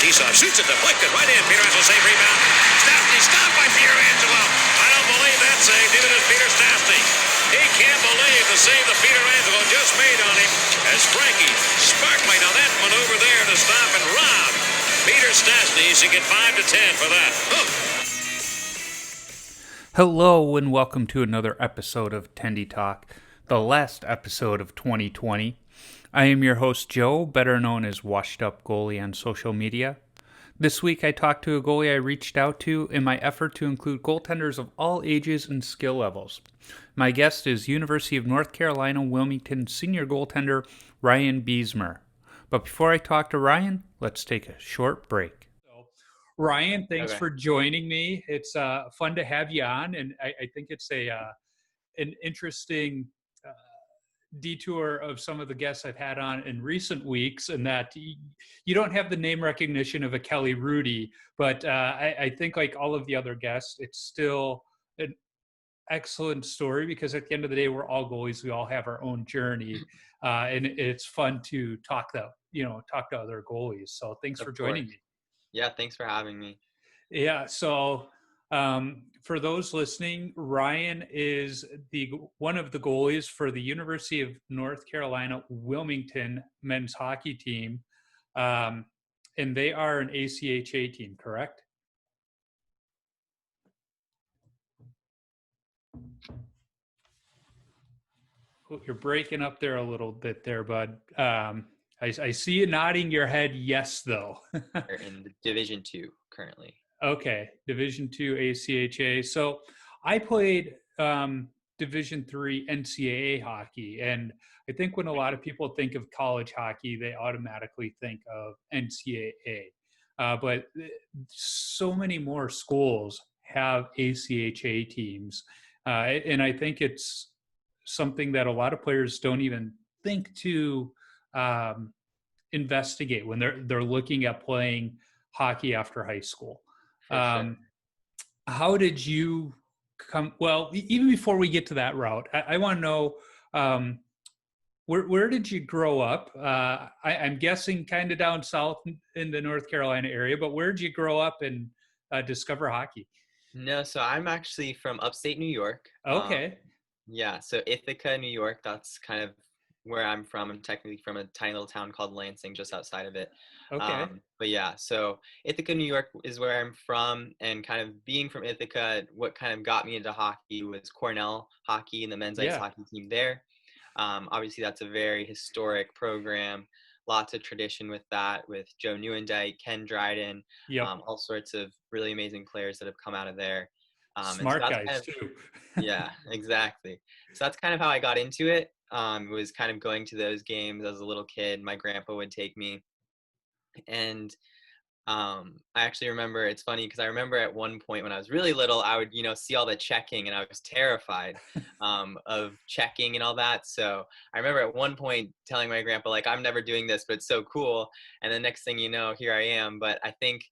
T-Soft shoots it, deflected right in. Pietrangelo save rebound. Stastny stopped by Pietrangelo. I don't believe that save. Neither does Peter Stastny. He can't believe the save that Pietrangelo just made on him as Frankie Sparkly. Now that maneuver there to stop and rob Peter Stastny. He should get 5 to 10 for that. Hello and welcome to another episode of Tendy Talk, the last episode of 2020. I am your host Joe, better known as Washed Up Goalie on social media. This week I talked to a goalie I reached out to in my effort to include goaltenders of all ages and skill levels. My guest is University of North Carolina Wilmington senior goaltender Ryan Besemer. But before I talk to Ryan, let's take a short break. Ryan, thanks for joining me. It's fun to have you on, and I think it's an interesting detour of some of the guests I've had on in recent weeks, and that you don't have the name recognition of a Kelly Rudy, but I think like all of the other guests, it's still an excellent story because at the end of the day, we're all goalies. We all have our own journey, and it's fun to talk to other goalies. So thanks for joining me. Yeah, thanks for having me. Yeah, so for those listening, Ryan is one of the goalies for the University of North Carolina Wilmington men's hockey team, and they are an ACHA team, correct? You're breaking up there a little bit there, bud. I see you nodding your head yes, though. They're in Division II currently. Okay, Division II ACHA. So I played Division III NCAA hockey, and I think when a lot of people think of college hockey, they automatically think of NCAA. But so many more schools have ACHA teams, and I think it's something that a lot of players don't even think to investigate when they're looking at playing hockey after high school. Sure. How did you come? Well, even before we get to that route, I want to know where did you grow up? I'm guessing kind of down south in the North Carolina area, but where did you grow up and discover hockey? No, so I'm actually from upstate New York. Okay. Yeah, so Ithaca, New York, that's kind of where I'm from. I'm technically from a tiny little town called Lansing, just outside of it. Okay. But yeah, so Ithaca, New York is where I'm from, and kind of being from Ithaca, what kind of got me into hockey was Cornell hockey and the men's ice hockey team there. Obviously, that's a very historic program. Lots of tradition with that, with Joe Newendike, Ken Dryden, all sorts of really amazing players that have come out of there. Smart guys too. Yeah, exactly. So that's kind of how I got into it. Was kind of going to those games as a little kid. My grandpa would take me. And I actually remember, it's funny because I remember at one point when I was really little, I would, see all the checking and I was terrified of checking and all that. So I remember at one point telling my grandpa, like, I'm never doing this, but it's so cool. And the next thing you know, here I am. But I think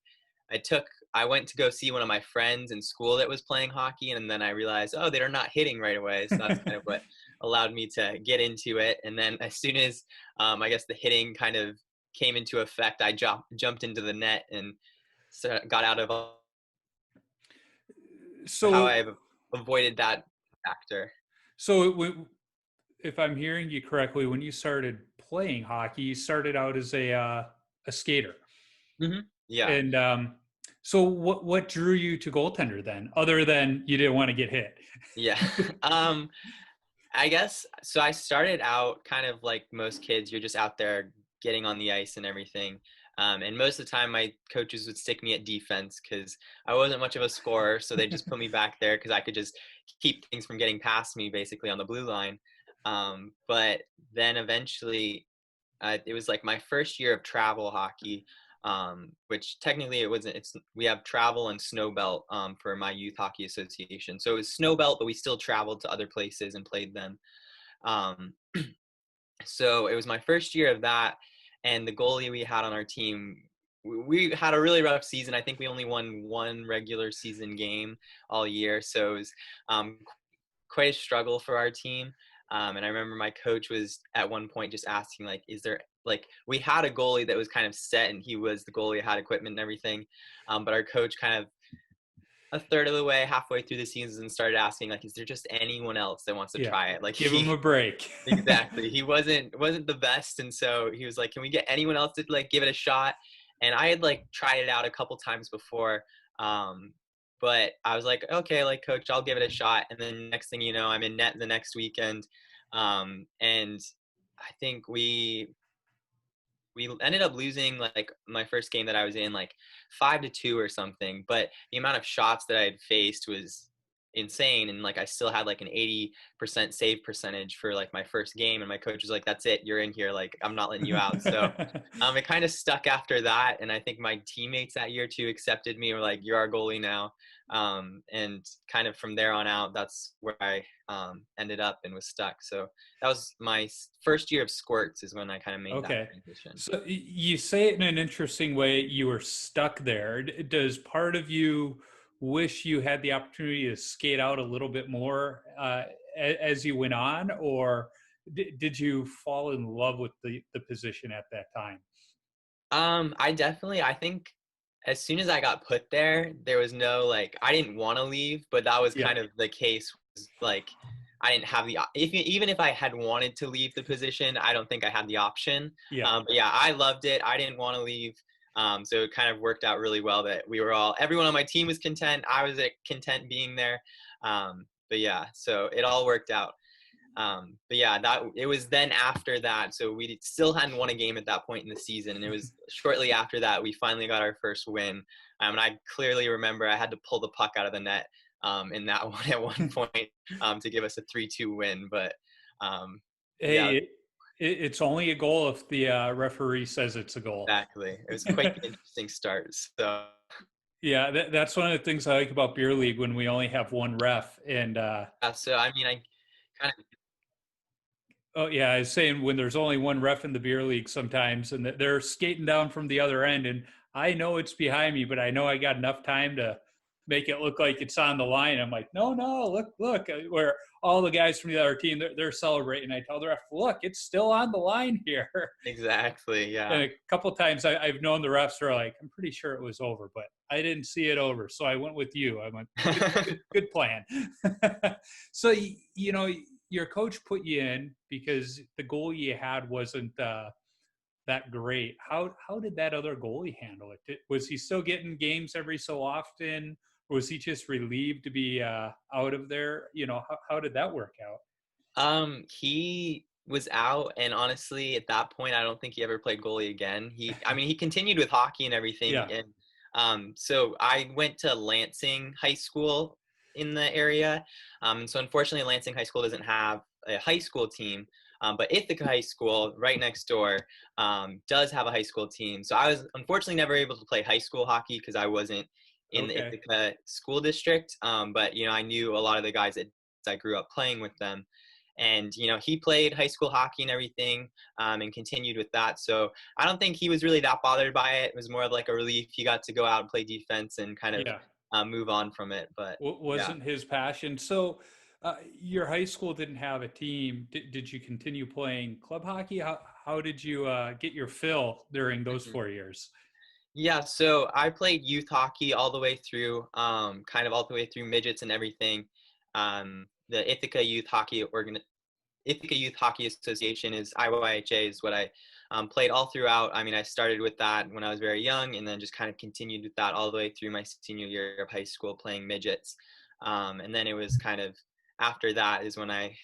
I went to go see one of my friends in school that was playing hockey, and then I realized, oh, they're not hitting right away. So that's kind of what allowed me to get into it. And then as soon as I guess the hitting kind of came into effect, I jumped into the net and got out of how I've avoided that factor. So if I'm hearing you correctly, when you started playing hockey, you started out as a skater. Mm-hmm. Yeah. And so what drew you to goaltender then, other than you didn't want to get hit? Yeah. I guess, so I started out kind of like most kids, you're just out there getting on the ice and everything. And most of the time my coaches would stick me at defense because I wasn't much of a scorer. So they just put me back there because I could just keep things from getting past me basically on the blue line. But then eventually it was like my first year of travel hockey. Which technically we have travel and snow belt for my youth hockey association. So it was snow belt, but we still traveled to other places and played them. So it was my first year of that. And the goalie we had on our team, we had a really rough season. I think we only won one regular season game all year. So it was quite a struggle for our team. And I remember my coach was at one point just asking, like, is there, like, we had a goalie that was kind of set and he was the goalie, had equipment and everything. But our coach kind of a third of the way, halfway through the season, started asking, like, is there just anyone else that wants to Yeah. try it? Like, Give him a break. exactly. He wasn't the best. And so he was like, can we get anyone else to like give it a shot? And I had like tried it out a couple times before. But I was like, okay, like, coach, I'll give it a shot. And then next thing you know, I'm in net the next weekend. And I think we ended up losing like my first game that I was in, like 5-2 or something. But the amount of shots that I had faced was insane, and like I still had like an 80% save percentage for like my first game, and my coach was like, that's it, you're in here, like I'm not letting you out. So it kind of stuck after that, and I think my teammates that year too accepted me, were like, you're our goalie now. And kind of from there on out, that's where I ended up and was stuck. So that was my first year of Squirts is when I kind of made that transition. So you say it in an interesting way. You were stuck there. Does part of you wish you had the opportunity to skate out a little bit more as you went on, or did you fall in love with the position at that time? I think as soon as I got put there, there was no, like, I didn't want to leave, but that was kind of the case. Like, I didn't have even if I had wanted to leave the position, I don't think I had the option. But yeah, I loved it. I didn't want to leave. So it kind of worked out really well that everyone on my team was content. I was content being there. But yeah, so it all worked out. But yeah, it was then after that. So we still hadn't won a game at that point in the season. And it was shortly after that, we finally got our first win. And I clearly remember I had to pull the puck out of the net in that one at one point to give us a 3-2 win. But hey, it's only a goal if the referee says it's a goal. Exactly. It was quite an interesting start. So yeah, that's one of the things I like about beer league, when we only have one ref. And so I mean, I kind of. Oh yeah, I was saying, when there's only one ref in the beer league sometimes, and they're skating down from the other end, and I know it's behind me, but I know I got enough time to make it look like it's on the line. I'm like, no, look, where all the guys from the other team, they're celebrating. I tell the ref, look, it's still on the line here. Exactly, yeah. And a couple of times I've known the refs are like, I'm pretty sure it was over, but I didn't see it over, so I went with you. I went, good plan. So, you know, your coach put you in because the goal you had wasn't that great. How did that other goalie handle it? Was he still getting games every so often, or was he just relieved to be out of there? You know, how did that work out? He was out, and honestly, at that point, I don't think he ever played goalie again. He continued with hockey and everything. Yeah. And so I went to Lansing High School in the area. So unfortunately, Lansing High School doesn't have a high school team, but Ithaca High School, right next door, does have a high school team. So I was unfortunately never able to play high school hockey because I wasn't in the Ithaca school district. But, you know, I knew a lot of the guys that I grew up playing with them. And, you know, he played high school hockey and everything, and continued with that. So I don't think he was really that bothered by it. It was more of like a relief. He got to go out and play defense and kind of move on from it. But wasn't his passion. So your high school didn't have a team. Did you continue playing club hockey? How did you get your fill during those 4 years? Yeah, so I played youth hockey all the way through, kind of all the way through midgets and everything. The Ithaca Youth Hockey Association is IYHA is what I played all throughout. I mean, I started with that when I was very young, and then just kind of continued with that all the way through my senior year of high school playing midgets. And then it was kind of after that is when I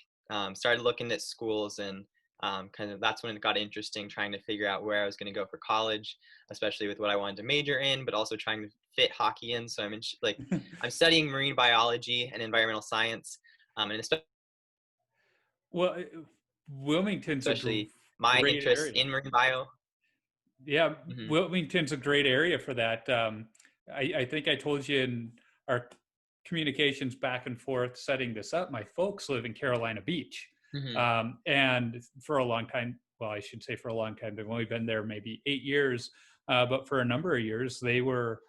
started looking at schools, and kind of that's when it got interesting, trying to figure out where I was going to go for college, especially with what I wanted to major in, but also trying to fit hockey in. So I'm studying marine biology and environmental science. And especially Wilmington's my interest in marine bio. Yeah, Wilmington's a great area for that. I think I told you in our communications back and forth setting this up, my folks live in Carolina Beach. And for a long time, well, I should say for a long time, they've only been there maybe 8 years, but for a number of years, they were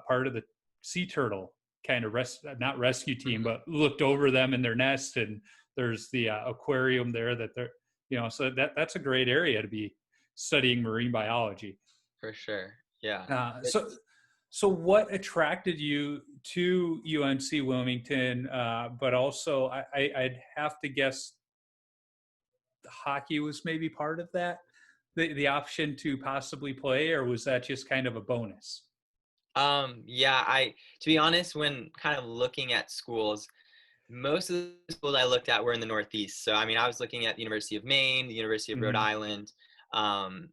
part of the sea turtle kind of not rescue team, but looked over them in their nest, and There's the aquarium there that they're, so that's a great area to be studying marine biology. For sure. Yeah. So what attracted you to UNC Wilmington? But also, I'd have to guess hockey was maybe part of that, the option to possibly play, or was that just kind of a bonus? Yeah, to be honest, when kind of looking at schools, most of the schools I looked at were in the Northeast. So, I mean, I was looking at the University of Maine, the University of Rhode Mm-hmm. Island, um,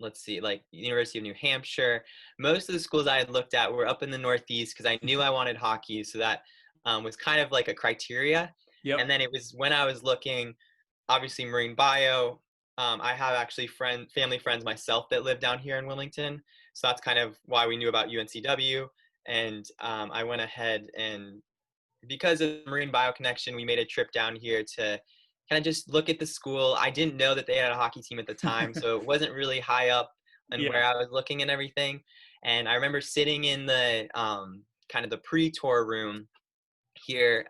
let's see, like the University of New Hampshire. Most of the schools I had looked at were up in the Northeast because I knew I wanted hockey. So that was kind of like a criteria. Yep. And then it was when I was looking, obviously marine bio. I have actually family friends myself that live down here in Wilmington. So that's kind of why we knew about UNCW. And I went ahead and because of the marine bio connection, we made a trip down here to kind of just look at the school. I didn't know that they had a hockey team at the time, so it wasn't really high up and where I was looking and everything. And I remember sitting in the kind of the pre-tour room here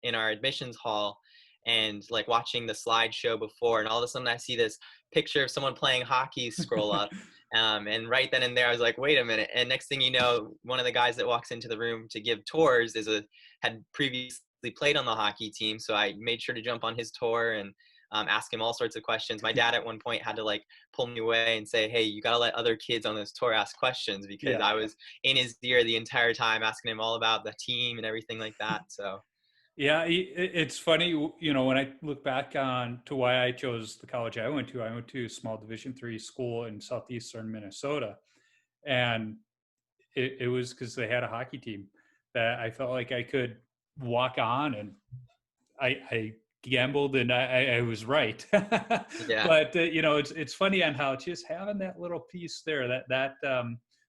in our admissions hall and like watching the slideshow before, and all of a sudden I see this picture of someone playing hockey scroll up. And right then and there, I was like, wait a minute. And next thing you know, one of the guys that walks into the room to give tours had previously played on the hockey team. So I made sure to jump on his tour and ask him all sorts of questions. My dad at one point had to like pull me away and say, hey, you got to let other kids on this tour ask questions, because I was in his ear the entire time asking him all about the team and everything like that. So yeah, it's funny, when I look back on to why I chose the college I went to a small Division III school in southeastern Minnesota, and it was because they had a hockey team that I felt like I could walk on, and I gambled and I was right. yeah, But it's funny on how just having that little piece there that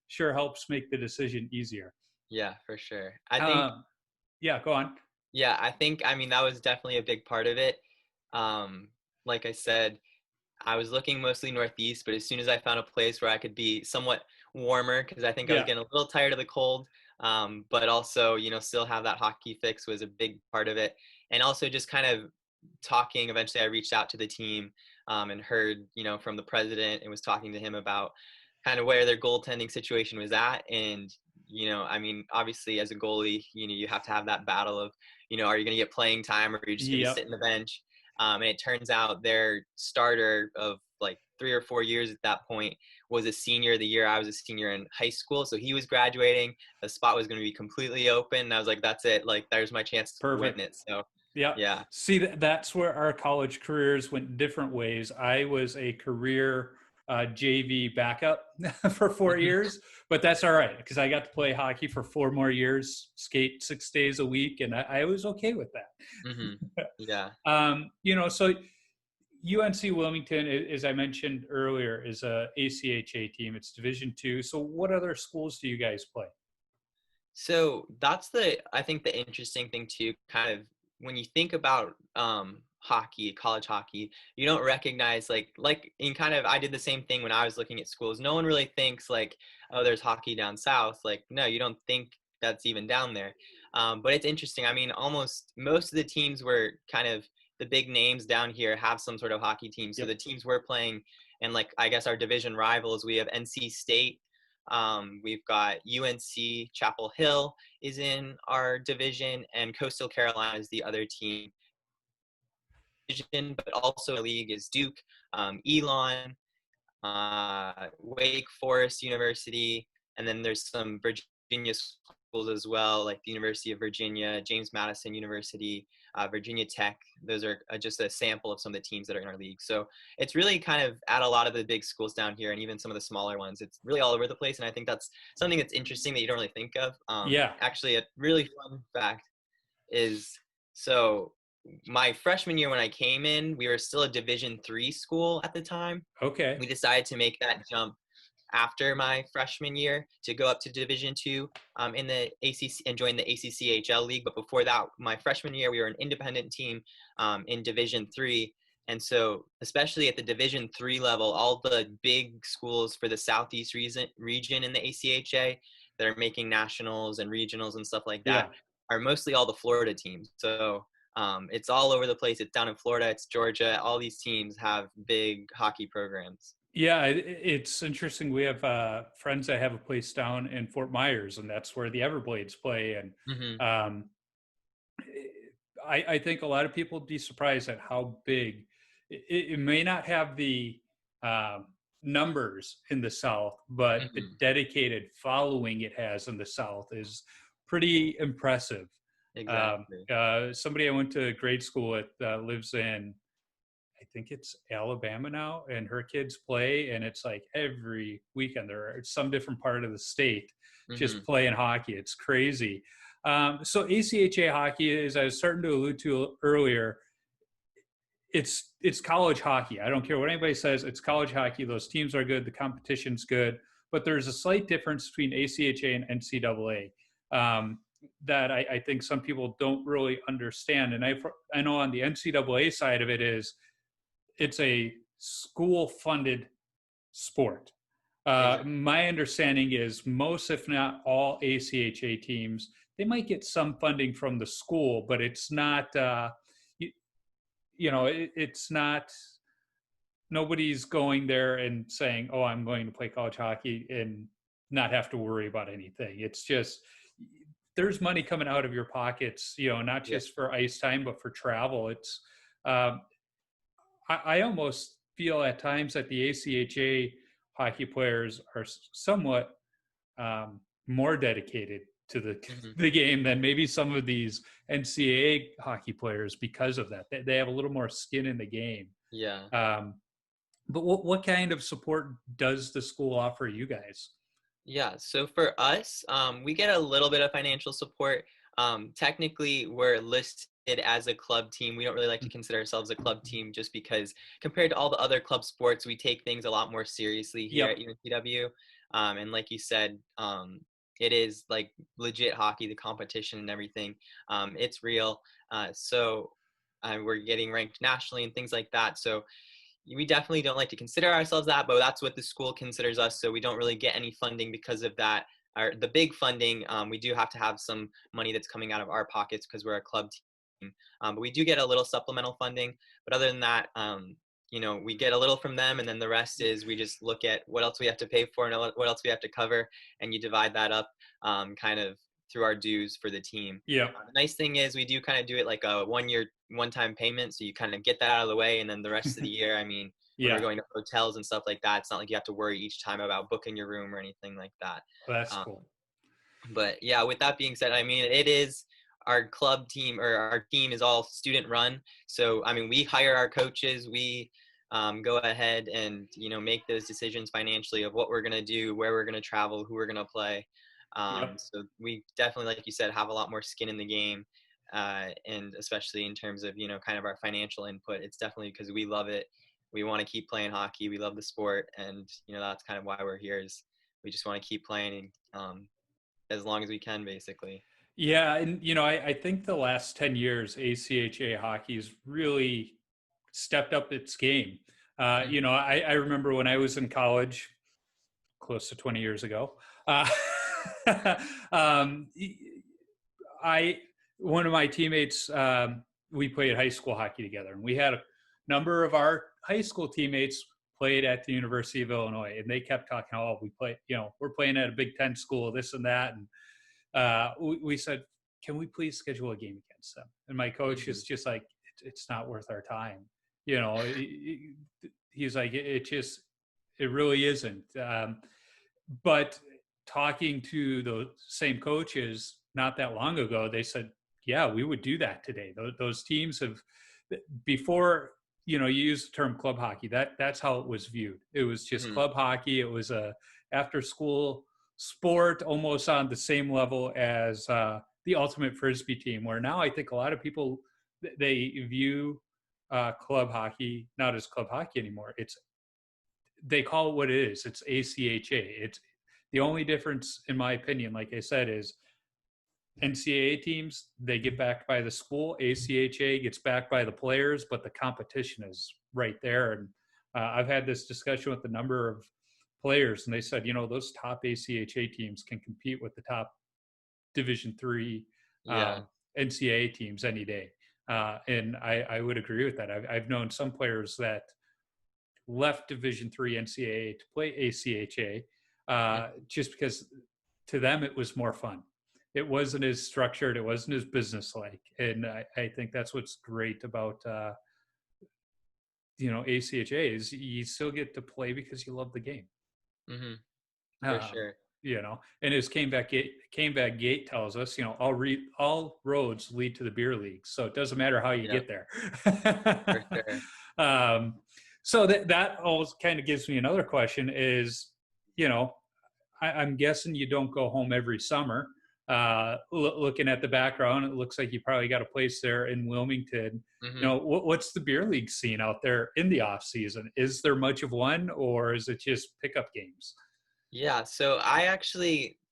sure helps make the decision easier. yeah, for sure. I think Yeah, go on. Yeah, I mean, that was definitely a big part of it. Like I said, I was looking mostly northeast, but as soon as I found a place where I could be somewhat warmer, because I think I was Yeah. getting a little tired of the cold, but also, still have that hockey fix was a big part of it. And also just kind of talking, eventually I reached out to the team and heard, from the president and was talking to him about kind of where their goaltending situation was at. And, I mean, obviously as a goalie, you have to have that battle of, are you going to get playing time or are you just going to sit in the bench? And it turns out their starter of like 3 or 4 years at that point was a senior the year I was a senior in high school. So he was graduating. The spot was going to be completely open. And I was like, that's it. Like, there's my chance to win it. So, yeah. See, that's where our college careers went different ways. I was a career JV backup for 4 years, but that's all right because I got to play hockey for 4 more years, skate 6 days a week, and I was okay with that. Yeah. So UNC Wilmington, as I mentioned earlier, is a ACHA team. It's Division II. So what other schools do you guys play? So that's I think the interesting thing too, kind of when you think about hockey, college hockey, you don't recognize like in kind of, I did the same thing when I was looking at schools. No one really thinks like, oh, there's hockey down south. Like, no, you don't think that's even down there. But it's interesting. I mean, almost most of the teams were kind of the big names down here have some sort of hockey team. So the teams we're playing, and like, I guess our division rivals, we have NC State. We've got UNC Chapel Hill is in our division, and Coastal Carolina is the other team. But also the league is Duke, Elon, Wake Forest University, and then there's some Virginia schools as well, like the University of Virginia, James Madison University, Virginia Tech. Those are just a sample of some of the teams that are in our league. So it's really kind of at a lot of the big schools down here, and even some of the smaller ones. It's really all over the place, and I think that's something that's interesting that you don't really think of. Actually, a really fun fact is, so my freshman year when I came in, we were still a Division III school at the time. Okay. We decided to make that jump after my freshman year to go up to Division II in the ACC and join the ACCHL league. But before that, my freshman year, we were an independent team in Division III. And so, especially at the Division III level, all the big schools for the Southeast region in the ACHA that are making nationals and regionals and stuff like that are mostly all the Florida teams. So It's all over the place. It's down in Florida, it's Georgia. All these teams have big hockey programs. Yeah, it's interesting. We have friends that have a place down in Fort Myers, and that's where the Everblades play. And Hmm. um, I think a lot of people would be surprised at how big it may not have the numbers in the South, but the Hmm. dedicated following it has in the South is pretty impressive. Exactly. Somebody I went to grade school with lives in, I think it's Alabama now, and her kids play, and it's like every weekend they're at some different part of the state just Hmm. playing hockey. It's crazy. So ACHA hockey, as I was starting to allude to earlier, it's college hockey. I don't care what anybody says. It's college hockey. Those teams are good. The competition's good, but there's a slight difference between ACHA and NCAA that I think some people don't really understand. And I know on the NCAA side of it is it's a school funded sport. Exactly. My understanding is most, if not all, ACHA teams, they might get some funding from the school, but it's not, it's not, nobody's going there and saying, oh, I'm going to play college hockey and not have to worry about anything. It's just, there's money coming out of your pockets, not Yeah. just for ice time, but for travel. Um, I almost feel at times that the ACHA hockey players are somewhat more dedicated to the Hmm. the game than maybe some of these NCAA hockey players because of that. They have a little more skin in the game. Yeah. Um, but what kind of support does the school offer you guys? Yeah, so for us, we get a little bit of financial support. Technically, we're listed as a club team. We don't really like to consider ourselves a club team just because compared to all the other club sports, we take things a lot more seriously here at Yep. UNCW. And like you said, it is like legit hockey, the competition and everything. It's real. So we're getting ranked nationally and things like that. So we definitely don't like to consider ourselves that, but that's what the school considers us. So we don't really get any funding because of that. The big funding, we do have to have some money that's coming out of our pockets because we're a club team. But we do get a little supplemental funding. But other than that, we get a little from them, and then the rest is we just look at what else we have to pay for and what else we have to cover, and you divide that up kind of through our dues for the team. Yep. The nice thing is we do kind of do it like a one-time payment, so you kind of get that out of the way, and then the rest of the year, I mean, when we're Yeah. going to hotels and stuff like that, it's not like you have to worry each time about booking your room or anything like that. Well, that's Um, cool. but yeah, with that being said, I mean, it is our club team or our team is all student run. So, I mean, we hire our coaches. We go ahead and, make those decisions financially of what we're going to do, where we're going to travel, who we're going to play. Yep. So we definitely, like you said, have a lot more skin in the game. And especially in terms of, kind of our financial input, it's definitely because we love it. We want to keep playing hockey. We love the sport. And, that's kind of why we're here is we just want to keep playing as long as we can, basically. Yeah, and I think the last 10 years, ACHA hockey's really stepped up its game. Mhm. I remember when I was in college, close to 20 years ago. Uh, um, I one of my teammates, we played high school hockey together, and we had a number of our high school teammates played at the University of Illinois, and they kept talking, "Oh, we play, we're playing at a Big Ten school, this and that," and we said, "Can we please schedule a game against them?" And my coach is Mhm. just like, "It's not worth our time." He's like, it really isn't." But talking to the same coaches not that long ago, they said, "Yeah, we would do that today." Those teams have before. You use the term club hockey. That's how it was viewed. It was just Mhm. club hockey. It was a after school sport almost on the same level as the ultimate frisbee team, where now I think a lot of people they view club hockey not as club hockey anymore. They call it what it is. It's ACHA. It's the only difference, in my opinion, like I said, is NCAA teams, they get backed by the school. ACHA gets backed by the players, but the competition is right there. And I've had this discussion with a number of players, and they said, those top ACHA teams can compete with the top Division III Yeah. NCAA teams any day. And I would agree with that. I've known some players that left Division III NCAA to play ACHA just because to them it was more fun. It wasn't as structured. It wasn't as businesslike. And I think that's what's great about ACHA is you still get to play because you love the game. Mm-hmm. For Um, sure. And as Caneback Gate tells us, all roads lead to the beer league. So it doesn't matter how you Yeah, get there. for sure. um, so that always kind of gives me another question is, I'm guessing you don't go home every summer. Looking at the background, it looks like you probably got a place there in Wilmington. Mm-hmm. What's the beer league scene out there in the off season? Is there much of one, or is it just pickup games? Yeah, so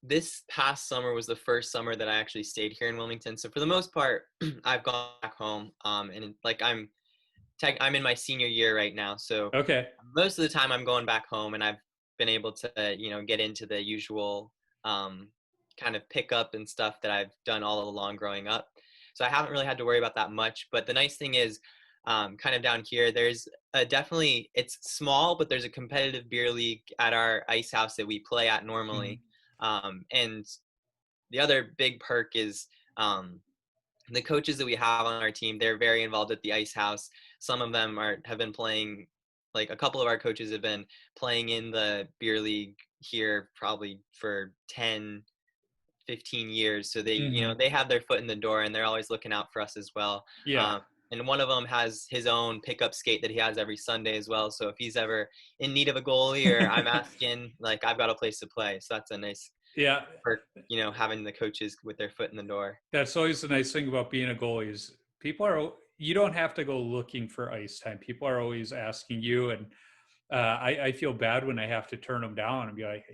this past summer was the first summer that I actually stayed here in Wilmington. So for the most part, I've gone back home. And like I'm in my senior year right now. So Okay. most of the time I'm going back home, and I've been able to, get into the usual kind of pickup and stuff that I've done all along growing up. So I haven't really had to worry about that much. But the nice thing is, kind of down here, there's definitely, it's small, but there's a competitive beer league at our ice house that we play at normally. And the other big perk is the coaches that we have on our team. They're very involved at the ice house. Some of them have been playing, like a couple of our coaches have been playing in the beer league here probably for 10, 15 years. So they, they have their foot in the door, and they're always looking out for us as well. Yeah. And one of them has his own pickup skate that he has every Sunday as well. So if he's ever in need of a goalie, or I'm asking, like, I've got a place to play. So that's a nice perk, having the coaches with their foot in the door. That's always the nice thing about being a goalie is you don't have to go looking for ice time. People are always asking you, and I feel bad when I have to turn them down and be like,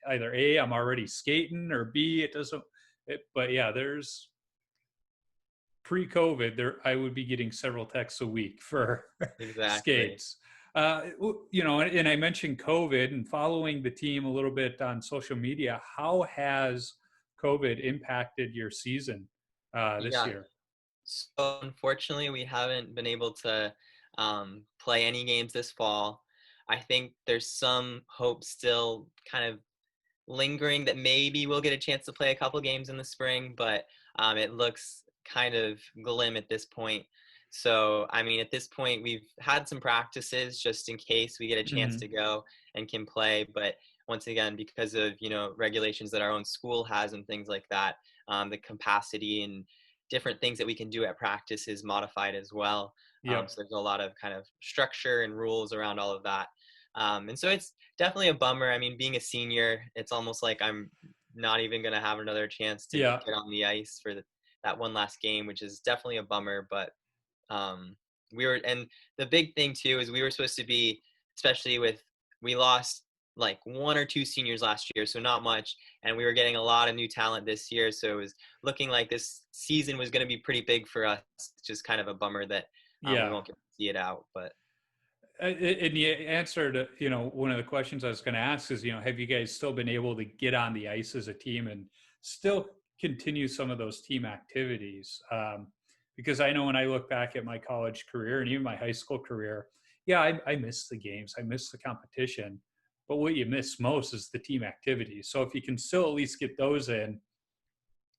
either A, I'm already skating, or B, it doesn't. But yeah, there's pre-COVID, I would be getting several texts a week for Exactly. skates. And I mentioned COVID and following the team a little bit on social media. How has COVID impacted your season this year? So unfortunately, we haven't been able to play any games this fall. I think there's some hope still kind of lingering that maybe we'll get a chance to play a couple games in the spring, but it looks kind of glim at this point. So, I mean, at this point, we've had some practices just in case we get a chance to go and can play. But once again, because of, regulations that our own school has and things like that, the capacity and different things that we can do at practice is modified as well. So there's a lot of kind of structure and rules around all of that. And so it's definitely a bummer. I mean, being a senior, it's almost like I'm not even going to have another chance to get on the ice for that one last game, which is definitely a bummer. But and the big thing too is we were supposed to be, especially we lost like one or two seniors last year, so not much, and we were getting a lot of new talent this year, so it was looking like this season was going to be pretty big for us. It's just kind of a bummer that we won't get to see it out. But and you answered, one of the questions I was going to ask is, have you guys still been able to get on the ice as a team and still continue some of those team activities? Because I know when I look back at my college career and even my high school career, I miss the games. I miss the competition. But what you miss most is the team activities. So if you can still at least get those in,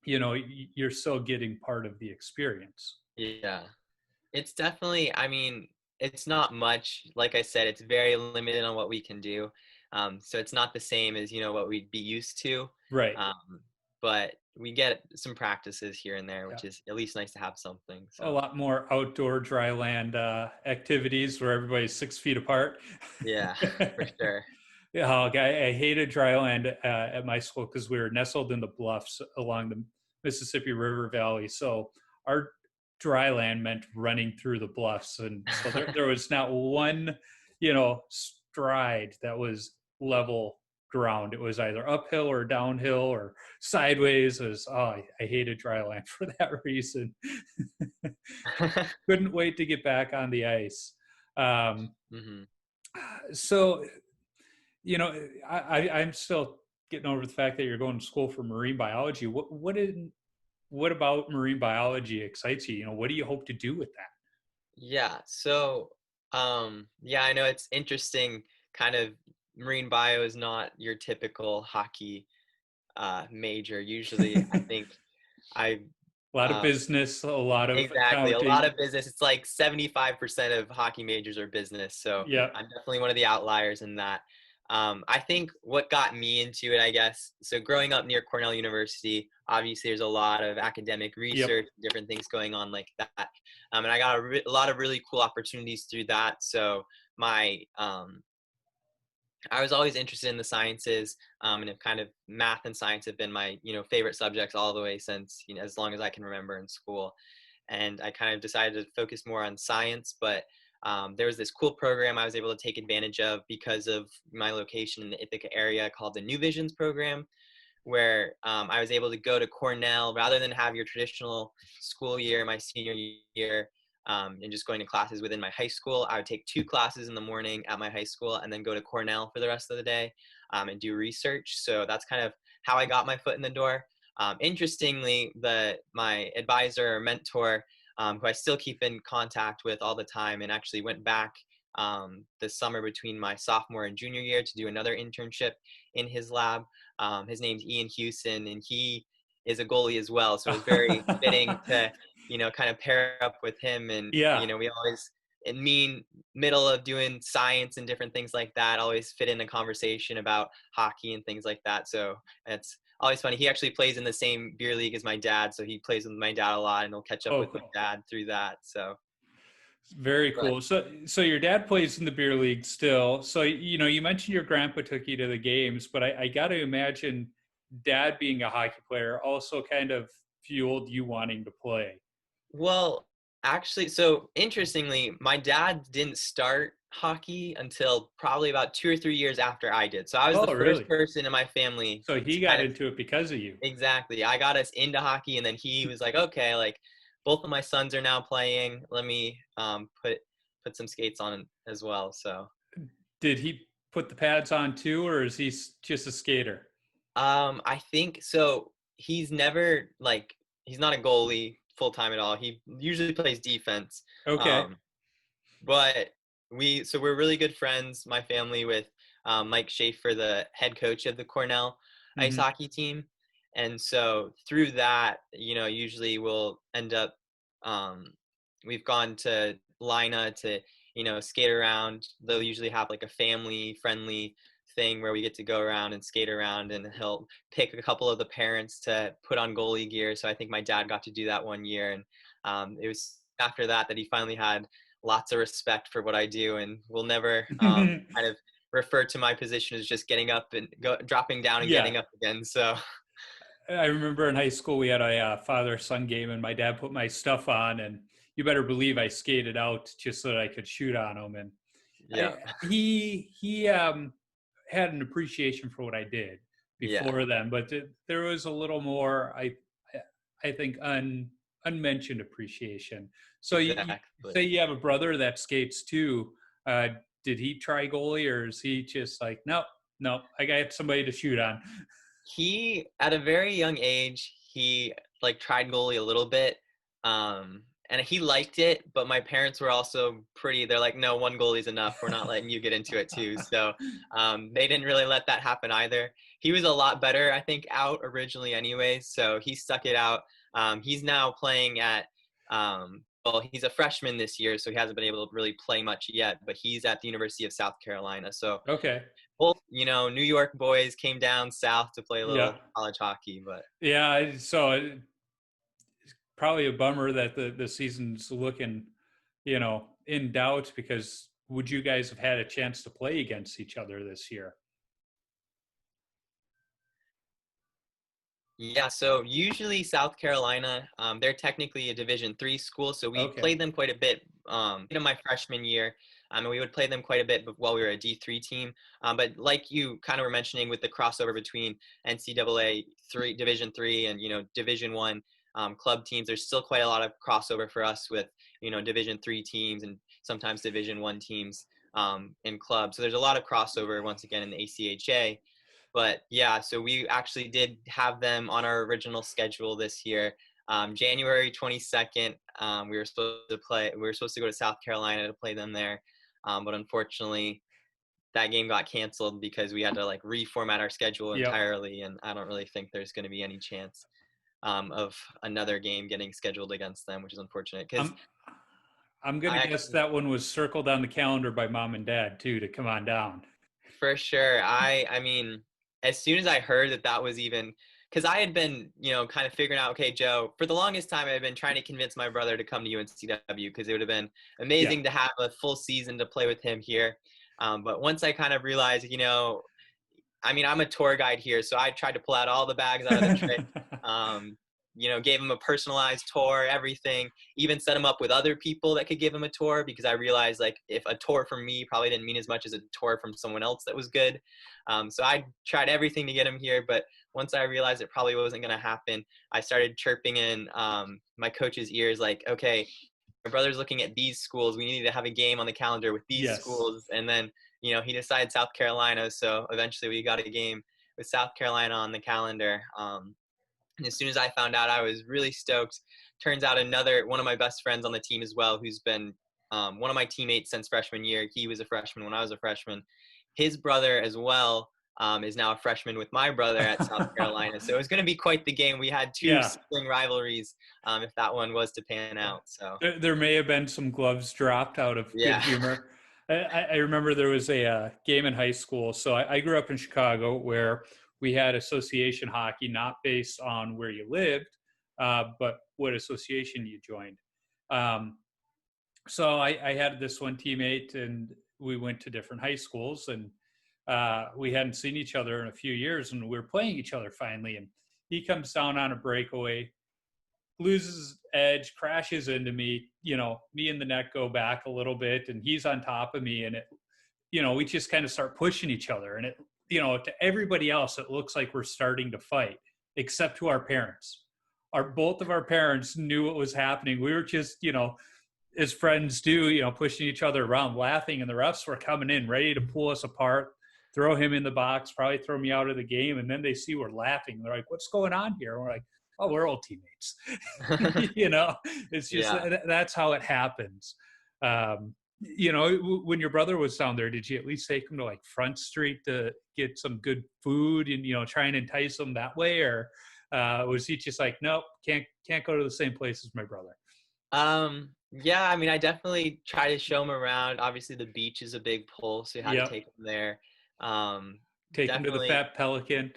you're still getting part of the experience. Yeah, it's definitely, I mean, it's not much. Like I said, it's very limited on what we can do. So it's not the same as, what we'd be used to. Right. But we get some practices here and there, which is at least nice to have something. So. A lot more outdoor dry land activities where everybody's 6 feet apart. Yeah, for sure. I hated dry land at my school because we were nestled in the bluffs along the Mississippi River Valley. So our dry land meant running through the bluffs. And so there was not one, stride that was level ground. It was either uphill or downhill or sideways. I hated dry land for that reason. Couldn't wait to get back on the ice. So, I'm still getting over the fact that you're going to school for marine biology. What what about marine biology excites you? What do you hope to do with that? Yeah. So, yeah, I know it's interesting. Kind of marine bio is not your typical hockey major. Usually, I think I A lot of um, business, a lot of exactly a lot accounting. of business. It's like 75% of hockey majors are business. So Yeah. I'm definitely one of the outliers in that. I think what got me into it, I guess, so growing up near Cornell University, obviously there's a lot of academic Yep. research, different things going on like that. And I got a lot of really cool opportunities through that. So my I was always interested in the sciences, and have kind of math and science have been my favorite subjects all the way since as long as I can remember in school. And I kind of decided to focus more on science, but there was this cool program I was able to take advantage of because of my location in the Ithaca area called the New Visions program, where I was able to go to Cornell rather than have your traditional school year, my senior year, and just going to classes within my high school. I would take 2 classes in the morning at my high school and then go to Cornell for the rest of the day and do research. So that's kind of how I got my foot in the door. Interestingly, my advisor or mentor, who I still keep in contact with all the time, and actually went back the summer between my sophomore and junior year to do another internship in his lab. His name's Ian Houston, and he is a goalie as well. So it was very fitting to, kind of pair up with him. And, Yeah. we always, in middle of doing science and different things like that, always fit in a conversation about hockey and things like that. So it's always funny. He actually plays in the same beer league as my dad. So he plays with my dad a lot, and he'll catch up with my Oh, dad through that. So, very but cool. So your dad plays in the beer league still. So you mentioned your grandpa took you to the games, but I got to imagine dad being a hockey player also kind of fueled you wanting to play. Well, actually, so interestingly, my dad didn't start hockey until probably about 2 or 3 years after I did. So I was the Oh, first really? person in my family So he to got kind of into it because of you. exactly. I got us into hockey, and then he was like, "Okay, like both of my sons are now playing. Let me put some skates on as well." So Did he put the pads on too, or is he just a skater? I think so. He's not a goalie full time at all. He usually plays defense. Okay. Um, But we're really good friends, my family, with Mike Schaefer, the head coach of the Cornell ice Hmm. hockey team. And so through that, usually we'll end up, we've gone to Lina to, skate around. They'll usually have like a family friendly thing where we get to go around and skate around, and he'll pick a couple of the parents to put on goalie gear. So I think my dad got to do that one year. And it was after that he finally had lots of respect for what I do, and will never kind of refer to my position as just getting up and dropping down and Yeah. getting up again. So I remember in high school we had a father-son game, and my dad put my stuff on, and you better believe I skated out just so that I could shoot on him. And yeah, he had an appreciation for what I did yeah, before then, but there was a little more I think unmentioned appreciation. So you exactly. say you have a brother that skates too. Uh, did he try goalie, or is he just like, no, no, I got somebody to shoot on? He at a very young age he like tried goalie a little bit, and he liked it, but my parents were also they're like, no, one goalie's enough, we're not letting you get into it too. So they didn't really let that happen either. He was a lot better, I think, out originally anyway, so he stuck it out. He's now playing at well, he's a freshman this year, so he hasn't been able to really play much yet, but he's at the University of South Carolina. So Okay. both, New York boys came down south to play a Yeah. little college hockey. But Yeah. So probably a bummer that the season's looking, in doubt, because would you guys have had a chance to play against each other this year? yeah, so usually South Carolina, they're technically a Division III school, so we Okay. played them quite a bit in my freshman year. And we would play them quite a bit while we were a D3 team. But like you kind of were mentioning with the crossover between NCAA Division III and Division I club teams, there's still quite a lot of crossover for us with Division III teams and sometimes Division I teams in clubs. So there's a lot of crossover once again in the ACHA. But yeah, so we actually did have them on our original schedule this year. January 22nd, we were supposed to go to South Carolina to play them there. But unfortunately, that game got canceled because we had to like reformat our schedule Yep. entirely. And I don't really think there's going to be any chance of another game getting scheduled against them, which is unfortunate because I'm going to guess that one was circled on the calendar by mom and dad too, to come on down. For sure. I mean, as soon as I heard that was even, because I had been, kind of figuring out, okay, Joe, for the longest time, I've been trying to convince my brother to come to UNCW because it would have been amazing to have a full season to play with him here. But once I kind of realized, I mean, I'm a tour guide here, so I tried to pull out all the bags out of the trick. Gave him a personalized tour, everything, even set him up with other people that could give him a tour because I realized like if a tour from me probably didn't mean as much as a tour from someone else that was good. So I tried everything to get him here, but once I realized it probably wasn't going to happen, I started chirping in my coach's ears like, okay, my brother's looking at these schools. We need to have a game on the calendar with these schools. And then, he decided South Carolina. So eventually we got a game with South Carolina on the calendar. And as soon as I found out, I was really stoked. Turns out one of my best friends on the team as well, who's been one of my teammates since freshman year. He was a freshman when I was a freshman. His brother as well is now a freshman with my brother at South Carolina. So it was going to be quite the game. We had two sibling rivalries if that one was to pan out. So there may have been some gloves dropped out of good humor. I remember there was a game in high school. So I grew up in Chicago where we had association hockey, not based on where you lived, but what association you joined. So I had this one teammate, and we went to different high schools, and we hadn't seen each other in a few years, and we were playing each other finally. And he comes down on a breakaway, loses edge, crashes into me. Me and the net go back a little bit, and he's on top of me, and we just kind of start pushing each other, and to everybody else, it looks like we're starting to fight, except to our parents. Both of our parents knew what was happening. We were just, as friends do, pushing each other around, laughing, and the refs were coming in, ready to pull us apart, throw him in the box, probably throw me out of the game. And then they see we're laughing. They're like, "What's going on here?" And we're like, "Oh, we're old teammates." It's just, that's how it happens. When your brother was down there, did you at least take him to like Front Street to get some good food and, try and entice him that way? Or was he just like, nope, can't go to the same place as my brother? Yeah, I mean, I definitely try to show him around. Obviously the beach is a big pull, so you had to take him there. Take him to the Fat Pelican.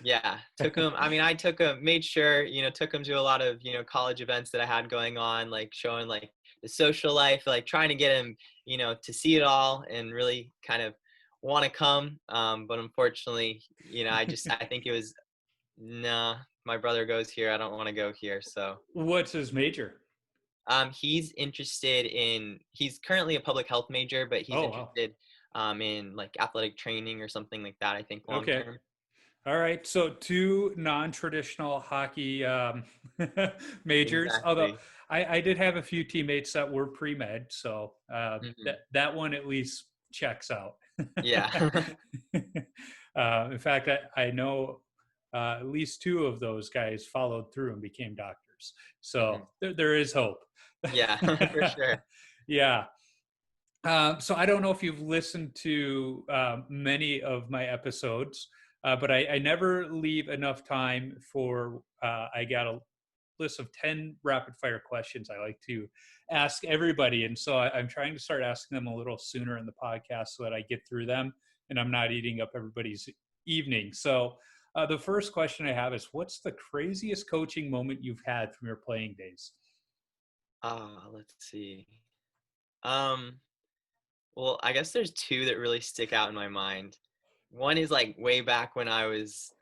Yeah, took him. I mean, I took him, made sure, took him to a lot of, college events that I had going on, like showing like the social life, like trying to get him, to see it all and really kind of want to come. But unfortunately, I think it was, nah, my brother goes here. I don't want to go here. So what's his major? He's currently a public health major, but he's interested in like athletic training or something like that, I think long term. All right. So 2 non-traditional hockey majors, exactly. Although I did have a few teammates that were pre-med. So that one at least checks out. Yeah. In fact, I know at least 2 of those guys followed through and became doctors. So there is hope. Yeah, for sure. Yeah. So I don't know if you've listened to many of my episodes, but I never leave enough time for, I got a list of 10 rapid fire questions I like to ask everybody. And so I'm trying to start asking them a little sooner in the podcast so that I get through them and I'm not eating up everybody's evening. So the first question I have is, what's the craziest coaching moment you've had from your playing days? Let's see. Well, I guess there's 2 that really stick out in my mind. One is like way back when I was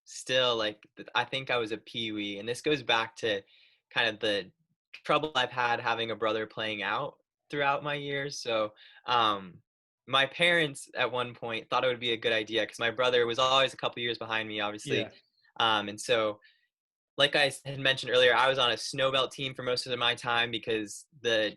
still like, I think I was a peewee, and this goes back to kind of the trouble I've had having a brother playing out throughout my years. So my parents at one point thought it would be a good idea because my brother was always a couple years behind me, obviously. Yeah. And so like I had mentioned earlier, I was on a snow belt team for most of my time because the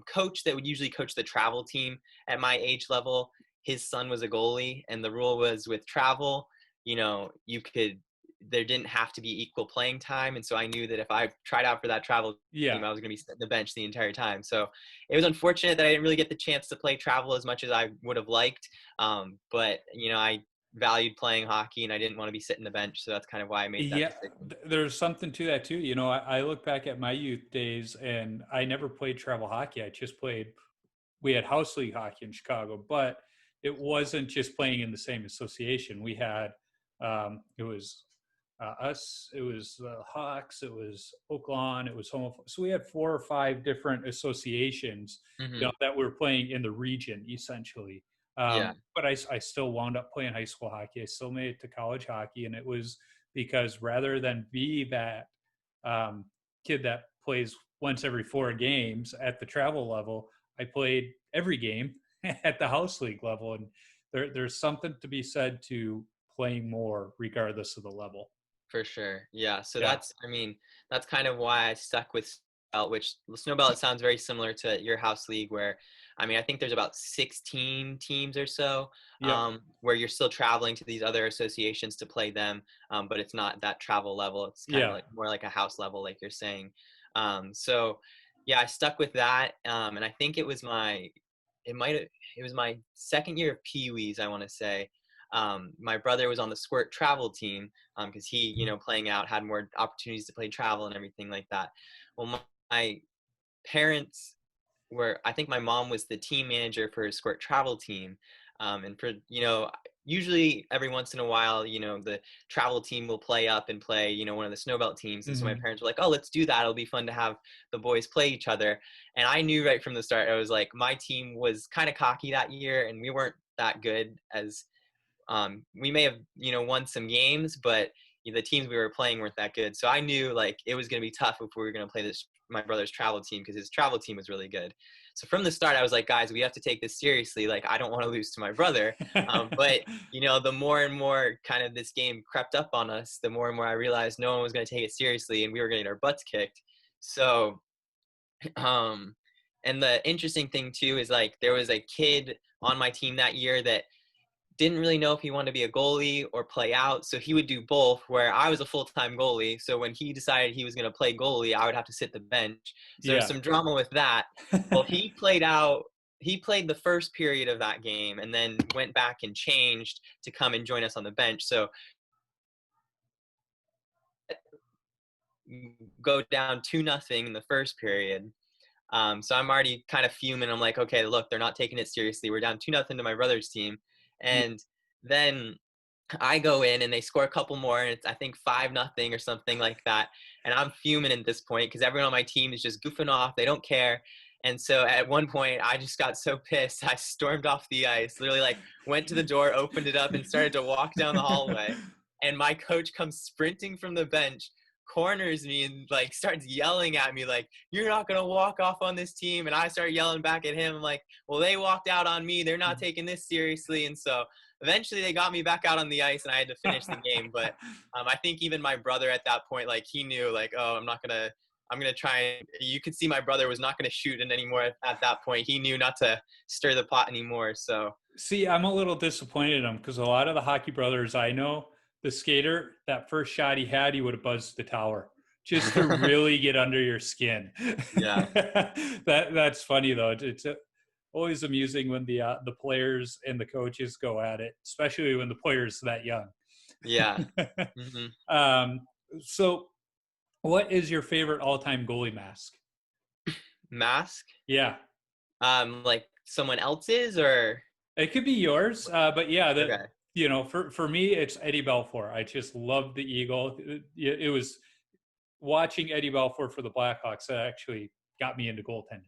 coach that would usually coach the travel team at my age level, his son was a goalie, and the rule was with travel, you could there didn't have to be equal playing time. And so I knew that if I tried out for that travel team, I was going to be sitting the bench the entire time. So it was unfortunate that I didn't really get the chance to play travel as much as I would have liked. But, I valued playing hockey and I didn't want to be sitting the bench. So that's kind of why I made that decision. There's something to that too. I look back at my youth days and I never played travel hockey. I just we had house league hockey in Chicago, but it wasn't just playing in the same association. We had, it was us, it was the Hawks, it was Oaklawn, it was Home. So we had 4 or 5 different associations that were playing in the region essentially. But I still wound up playing high school hockey. I still made it to college hockey. And it was because rather than be that kid that plays once every 4 games at the travel level, I played every game at the house league level. And there's something to be said to playing more regardless of the level. For sure. Yeah. So that's kind of why I stuck with Snowbelt, which Snowbelt sounds very similar to your house league where, I think there's about 16 teams or so where you're still traveling to these other associations to play them. But it's not that travel level. It's kind of like more like a house level, like you're saying. So I stuck with that. And I think it was my second year of Pee-wees, I want to say. My brother was on the Squirt travel team because he, playing out had more opportunities to play travel and everything like that. Well, my parents I think my mom was the team manager for a Squirt travel team. And for, usually every once in a while, the travel team will play up and play, one of the Snowbelt teams. And so my parents were like, oh, let's do that. It'll be fun to have the boys play each other. And I knew right from the start, I was like, my team was kind of cocky that year and we weren't that good as we may have, won some games, but the teams we were playing weren't that good. So I knew like it was going to be tough if we were going to play my brother's travel team because his travel team was really good. So from the start, I was like, guys, we have to take this seriously. Like, I don't want to lose to my brother. But, the more and more kind of this game crept up on us, the more and more I realized no one was going to take it seriously and we were going to get our butts kicked. So, and the interesting thing too is like there was a kid on my team that year that didn't really know if he wanted to be a goalie or play out. So he would do both, where I was a full-time goalie. So when he decided he was going to play goalie, I would have to sit the bench. So there's some drama with that. Well, he played the first period of that game and then went back and changed to come and join us on the bench. So go down 2-0 in the first period. So I'm already kind of fuming. I'm like, okay, look, they're not taking it seriously. We're down 2-0 to my brother's team. And then I go in and they score a couple more and it's, I think 5-0 or something like that. And I'm fuming at this point because everyone on my team is just goofing off. They don't care. And so at one point I just got so pissed. I stormed off the ice, literally like went to the door, opened it up and started to walk down the hallway. And my coach comes sprinting from the bench, corners me and like starts yelling at me like, you're not going to walk off on this team. And I start yelling back at him. I'm like, well, they walked out on me. They're not taking this seriously. And so eventually they got me back out on the ice and I had to finish the game. But I think even my brother at that point, like he knew like, oh, I'm going to try. You could see my brother was not going to shoot it anymore at that point. He knew not to stir the pot anymore. So see, I'm a little disappointed in him because a lot of the hockey brothers I know, the skater, that first shot he had, he would have buzzed the tower just to really get under your skin. Yeah. That's funny though. It's always amusing when the players and the coaches go at it, especially when the player's that young. Yeah. So what is your favorite all-time goalie mask? Mask? Yeah. Like someone else's or? It could be yours, but yeah, Okay. For me, it's Eddie Belfour. I just love the Eagle. It was watching Eddie Belfour for the Blackhawks that actually got me into goaltending.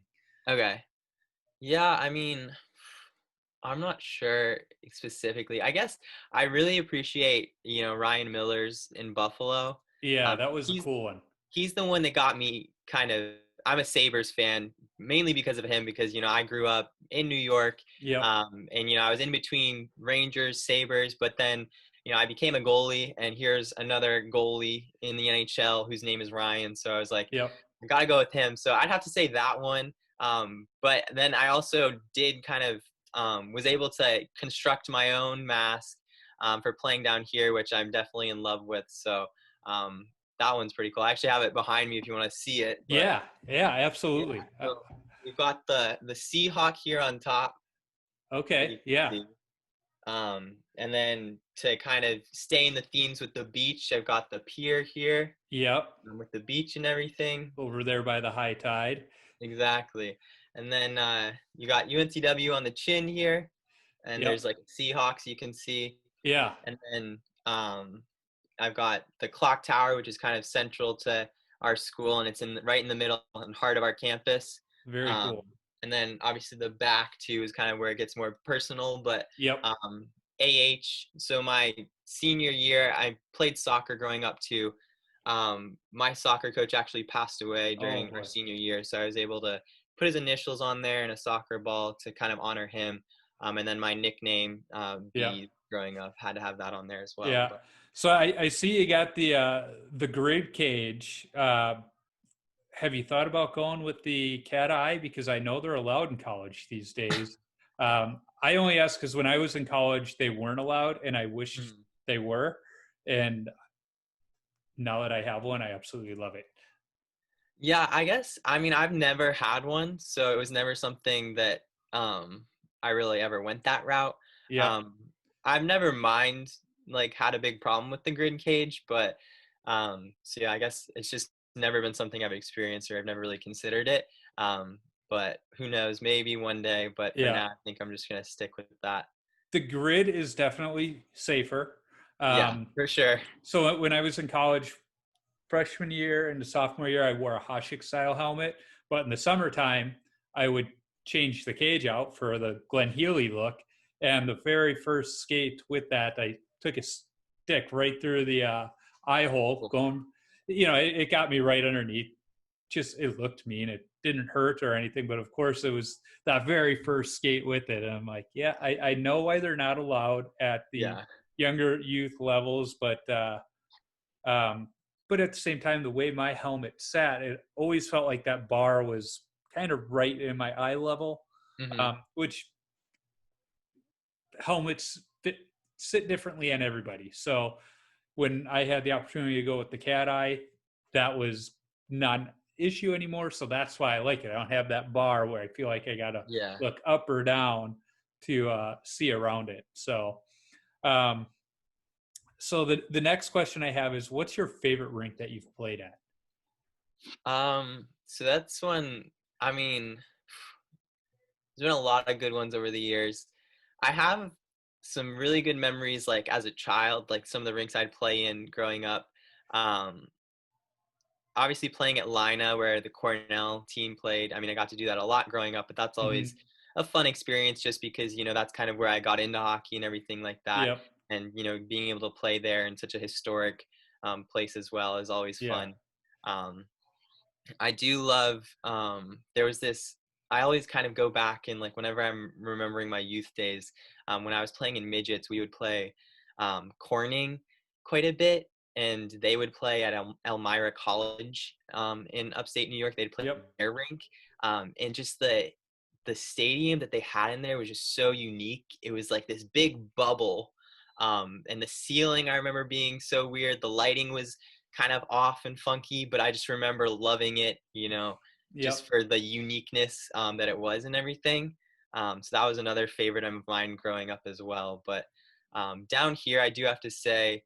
Okay. Yeah, I'm not sure specifically. I guess I really appreciate, Ryan Miller's in Buffalo. Yeah, that was a cool one. He's the one that got me I'm a Sabres fan, mainly because of him, because, I grew up in New York. Yeah. And, I was in between Rangers, Sabres, but then, I became a goalie and here's another goalie in the NHL whose name is Ryan. So I was like, I got to go with him. So I'd have to say that one. But then I also did kind of was able to construct my own mask for playing down here, which I'm definitely in love with. So that one's pretty cool. I actually have it behind me if you want to see it. But Yeah, absolutely. so we've got the Seahawk here on top. That you Okay, can yeah. see. And then to kind of stay in the themes with the beach, I've got the pier here Yep. with the beach and everything. Over there by the high tide. Exactly. And then you got UNCW on the chin here, and Yep. there's like Seahawks you can see. Yeah. And then I've got the clock tower, which is kind of central to our school, and it's right in the middle and heart of our campus. Very Um, cool. and then obviously the back too is kind of where it gets more personal. But Yep. so my senior year, I played soccer growing up too. My soccer coach actually passed away during our senior year, so I was able to put his initials on there in a soccer ball to kind of honor him. And then my nickname, Yeah. B, growing up, had to have that on there as well. Yeah. But So I see you got the grid cage. Have you thought about going with the cat eye? Because I know they're allowed in college these days. I only ask because when I was in college, they weren't allowed, and I wish they were. And now that I have one, I absolutely love it. yeah, I mean, I've never had one, so it was never something that I really ever went that route. Yeah. Um, I've never had a big problem with the grid cage, but so yeah, I guess it's just never been something I've experienced or I've never really considered it. But who knows, maybe one day, but for Yeah. now I think I'm just gonna stick with that. The grid is definitely safer. Yeah, for sure. So when I was in college, freshman year and the sophomore year, I wore a Hasek style helmet. But in the summertime, I would change the cage out for the Glenn Healy look. And the very first skate with that, I took a stick right through the eye hole, going, it got me right underneath. Just, it looked mean. It didn't hurt or anything. But of course, it was that very first skate with it. And I'm like, yeah, I know why they're not allowed at the younger youth levels, but at the same time, the way my helmet sat, it always felt like that bar was kind of right in my eye level, which helmets sit differently on everybody. So when I had the opportunity to go with the cat eye, that was not an issue anymore. So that's why I like it. I don't have that bar where I feel like I got to look up or down to see around it. So, so the next question I have is, what's your favorite rink that you've played at? So that's one, I mean, there's been a lot of good ones over the years. I have some really good memories, like as a child, like some of the rinks I'd play in growing up. Obviously playing at Lina where the Cornell team played. I mean, I got to do that a lot growing up, but that's always a fun experience just because, that's kind of where I got into hockey and everything like that. Yep. And, being able to play there in such a historic place as well is always fun. I do love, there was this, I always kind of go back and like whenever I'm remembering my youth days, when I was playing in midgets, we would play Corning quite a bit. And they would play at Elmira College in upstate New York. They'd play their rink. And just the stadium that they had in there was just so unique. It was like this big bubble. And the ceiling, I remember being so weird. The lighting was kind of off and funky, but I just remember loving it, just for the uniqueness that it was and everything. So that was another favorite of mine growing up as well. But down here, I do have to say,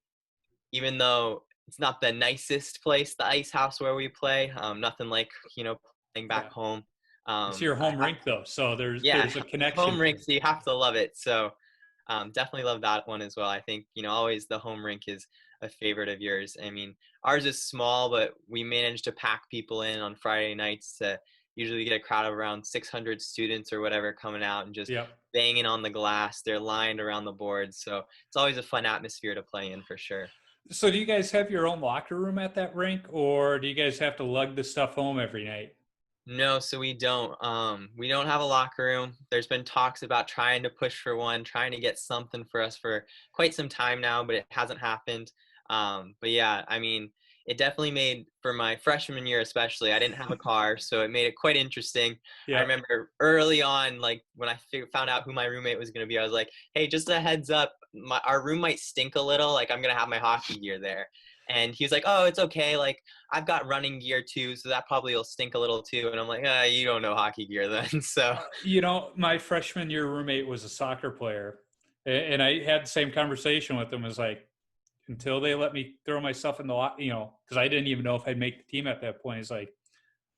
even though it's not the nicest place, the ice house where we play, nothing like, playing back home. It's your home rink though. So there's a connection. Home rink, so you have to love it. So definitely love that one as well. I think, always the home rink is a favorite of yours. I mean, ours is small, but we managed to pack people in on Friday nights to usually get a crowd of around 600 students or whatever coming out and just banging on the glass. They're lined around the boards. So it's always a fun atmosphere to play in for sure. So do you guys have your own locker room at that rink, or do you guys have to lug the stuff home every night? No, so we don't. We don't have a locker room. There's been talks about trying to push for one, trying to get something for us for quite some time now, but it hasn't happened. But yeah, I mean, it definitely made, for my freshman year especially, I didn't have a car, so it made it quite interesting. I Yeah. remember early on, like when I found out who my roommate was going to be, I was like, hey, just a heads up, our room might stink a little, like I'm going to have my hockey gear there. And he was like, oh, it's okay, like I've got running gear too, so that probably will stink a little too. And I'm like, you don't know hockey gear then. So My freshman year roommate was a soccer player, and I had the same conversation with him. It was like, until they let me throw my stuff in the lot, because I didn't even know if I'd make the team at that point. It's like,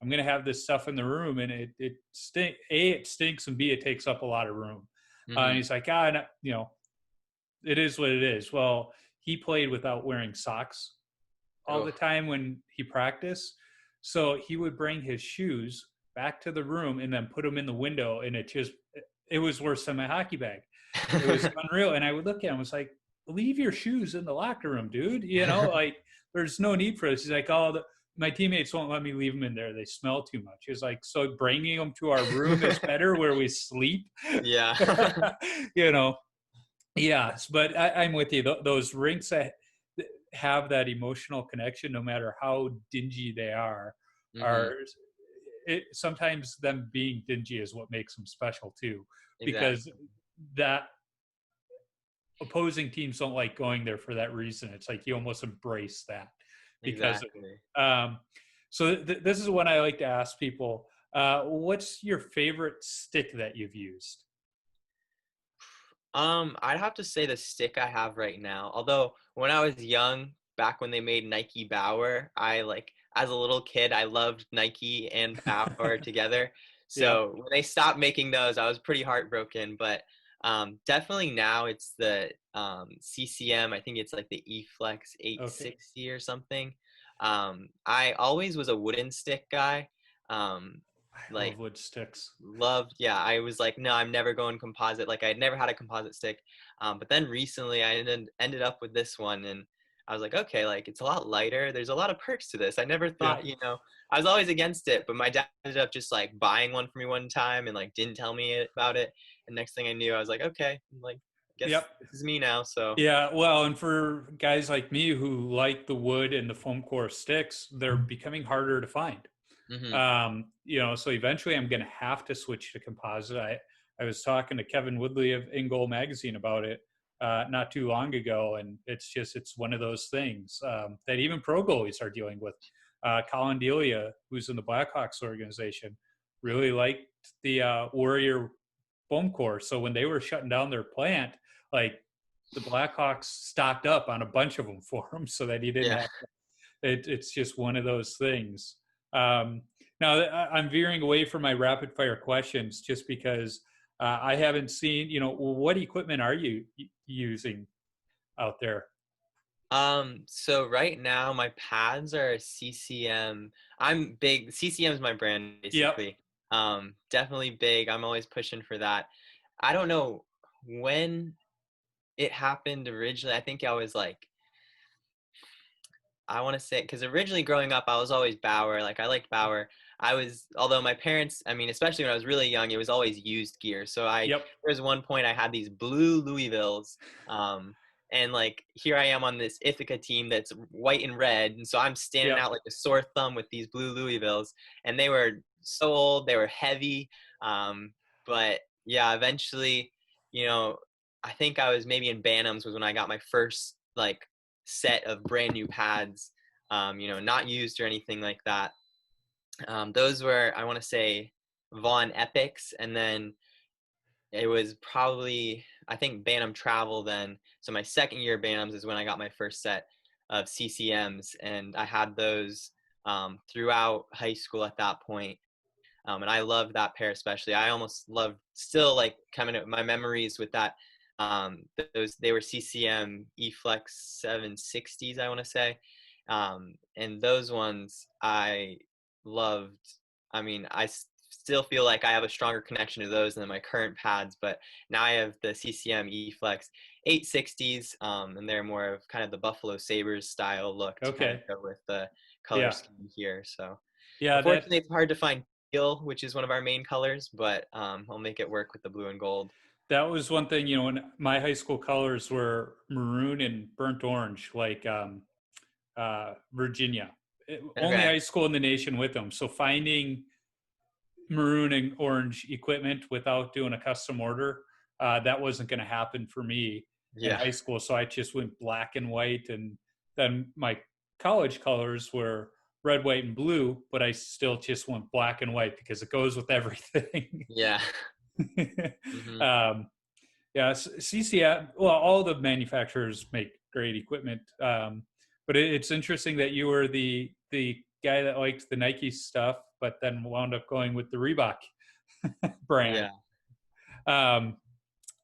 I'm going to have this stuff in the room, and it stinks, and B, it takes up a lot of room. And he's like, it is what it is. Well, he played without wearing socks all the time when he practiced. So he would bring his shoes back to the room and then put them in the window. And it was worse than my hockey bag. It was unreal. And I would look at him, I was like, leave your shoes in the locker room, dude. Like there's no need for this. He's like, my teammates won't let me leave them in there. They smell too much. He's like, so bringing them to our room is better where we sleep. Yeah. Yes, but I'm with you. Those rinks that have that emotional connection, no matter how dingy they are sometimes them being dingy is what makes them special too, because Exactly. that opposing teams don't like going there for that reason. It's like you almost embrace that because of Exactly. it. So this is what I like to ask people. What's your favorite stick that you've used? I'd have to say the stick I have right now. Although when I was young, back when they made Nike Bauer, as a little kid, I loved Nike and Bauer together. Yeah. So when they stopped making those, I was pretty heartbroken. But definitely now it's the CCM. I think it's like the eFlex 860 or something. I always was a wooden stick guy. I Like love wood sticks. yeah, I was like, no, I'm never going composite. Like I had never had a composite stick. But then recently I ended up with this one, and I was like, okay, like it's a lot lighter. There's a lot of perks to this. I never Yeah. thought, I was always against it, but my dad ended up just like buying one for me one time and like didn't tell me about it. And next thing I knew, I was like, okay, like I guess Yep. this is me now. So Yeah, well, and for guys like me who like the wood and the foam core sticks, they're becoming harder to find. hmm So eventually I'm going to have to switch to composite. I was talking to Kevin Woodley of In Goal Magazine about it not too long ago, and it's one of those things that even pro goalies are dealing with. Colin Delia, who's in the Blackhawks organization, really liked the Warrior foam core. So when they were shutting down their plant, like the Blackhawks stocked up on a bunch of them for him so that he didn't yeah. have to. It's just one of those things. Um, Now, I'm veering away from my rapid fire questions just because I haven't seen, what equipment are you using out there? So right now my pads are CCM. I'm big. CCM is my brand Yep. basically. Definitely big. I'm always pushing for that. I don't know when it happened originally. I think I was like, I want to say, because originally growing up, I was always Bauer. Like I liked Bauer. Although my parents, I mean, especially when I was really young, it was always used gear. So Yep. there was one point I had these blue Louisvilles, and like here I am on this Ithaca team that's white and red, and so I'm standing Yep. out like a sore thumb with these blue Louisvilles, and they were so old, they were heavy, but yeah, eventually, you know, I think I was maybe in Bantams was when I got my first like set of brand new pads, not used or anything like that. Those were, I want to say, Vaughn Epics, and then it was probably, I think, Bantam Travel then. So my second year of Bantams is when I got my first set of CCMs, and I had those throughout high school at that point. And I loved that pair especially. I almost loved still like coming up my memories with that. They were CCM eFlex 760s, I want to say, and those ones I loved. I mean, still feel like I have a stronger connection to those than my current pads, but now I have the CCM eFlex 860s, and they're more of kind of the Buffalo Sabres style look to kind of Okay. go with the color Yeah. scheme here. So Yeah. unfortunately, it's hard to find teal, which is one of our main colors, but I'll make it work with the blue and gold. That was one thing, when my high school colors were maroon and burnt orange, like Virginia. Only Okay. high school in the nation with them. So finding maroon and orange equipment without doing a custom order, that wasn't going to happen for me in Yeah. high school. So I just went black and white, and then my college colors were red, white, and blue, but I still just went black and white because it goes with everything. Yeah. hmm Yeah, CCF. Well, all the manufacturers make great equipment, but it's interesting that you were the guy that liked the Nike stuff, but then wound up going with the Reebok brand. Yeah. Um,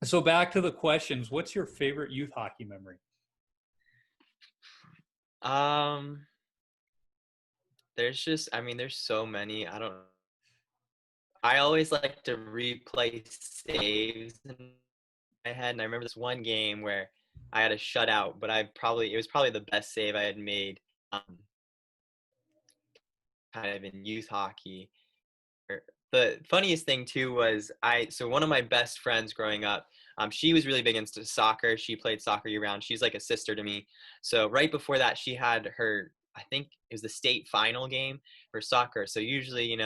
so back to the questions. What's your favorite youth hockey memory? Um, there's so many. I always like to replay saves in my head, and I remember this one game where I had a shutout, but it was probably the best save I had made, kind of in youth hockey. The funniest thing too was so one of my best friends growing up, she was really big into soccer. She played soccer year round. She's like a sister to me. So right before that, she had I think it was the state final game for soccer. So usually,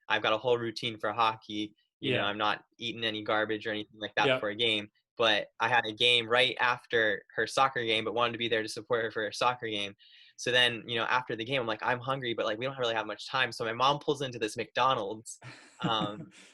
I've got a whole routine for hockey. Yeah. I'm not eating any garbage or anything like that Yeah. before a game. But I had a game right after her soccer game, but wanted to be there to support her for her soccer game. So then, after the game, I'm like, I'm hungry, but like we don't really have much time. So my mom pulls into this McDonald's,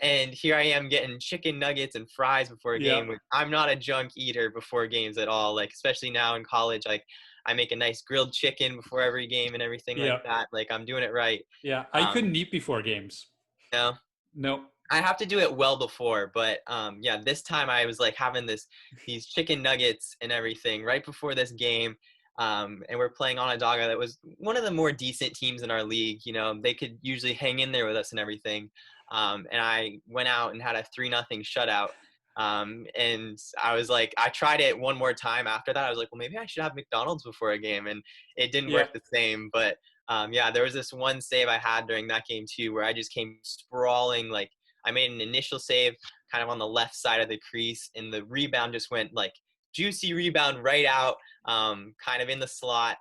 and here I am getting chicken nuggets and fries before a Yeah. game. I'm not a junk eater before games at all. Like, especially now in college, like I make a nice grilled chicken before every game and everything Yeah. like that. Like I'm doing it right. Yeah. I couldn't eat before games. No. Nope. I have to do it well before, but yeah, this time I was like having these chicken nuggets and everything right before this game. And we're playing Onondaga that was one of the more decent teams in our league. They could usually hang in there with us and everything. And I went out and had a 3-0 shutout. And I was like, I tried it one more time after that. I was like, well, maybe I should have McDonald's before a game. And it didn't work the same. But yeah, there was this one save I had during that game too, where I just came sprawling. Like I made an initial save kind of on the left side of the crease, and the rebound just went like juicy rebound right out, kind of in the slot.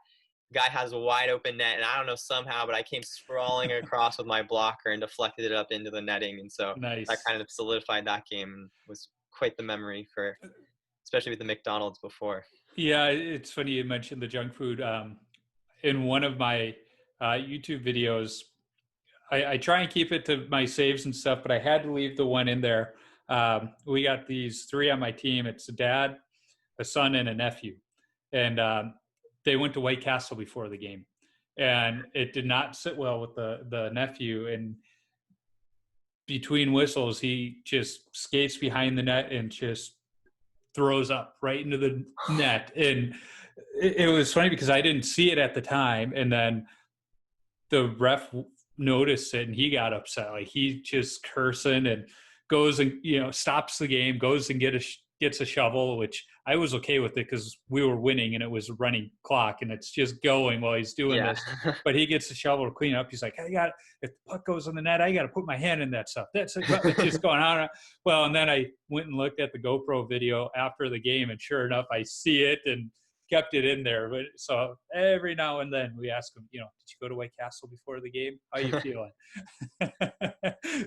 Guy has a wide open net, and I don't know somehow, but I came sprawling across with my blocker and deflected it up into the netting. And so Nice. that kind of solidified that game and was quite the memory especially with the McDonald's before. Yeah, it's funny you mentioned the junk food. In one of my YouTube videos, I try and keep it to my saves and stuff, but I had to leave the one in there. We got these 3 on my team. It's a dad, a son, and a nephew. And they went to White Castle before the game. And it did not sit well with the nephew. And between whistles, he just skates behind the net and just throws up right into the net. And it was funny because I didn't see it at the time. And then the ref noticed it and he got upset. Like he just cursing and goes and stops the game, goes and gets a shovel, which I was okay with it because we were winning and it was a running clock and it's just going while he's doing this. But he gets a shovel to clean up. He's like, if the puck goes in the net, I got to put my hand in that stuff. That's it's just going on. Well, and then I went and looked at the GoPro video after the game, and sure enough, I see it and kept it in there. But so every now and then we ask him, did you go to White Castle before the game? How you feeling?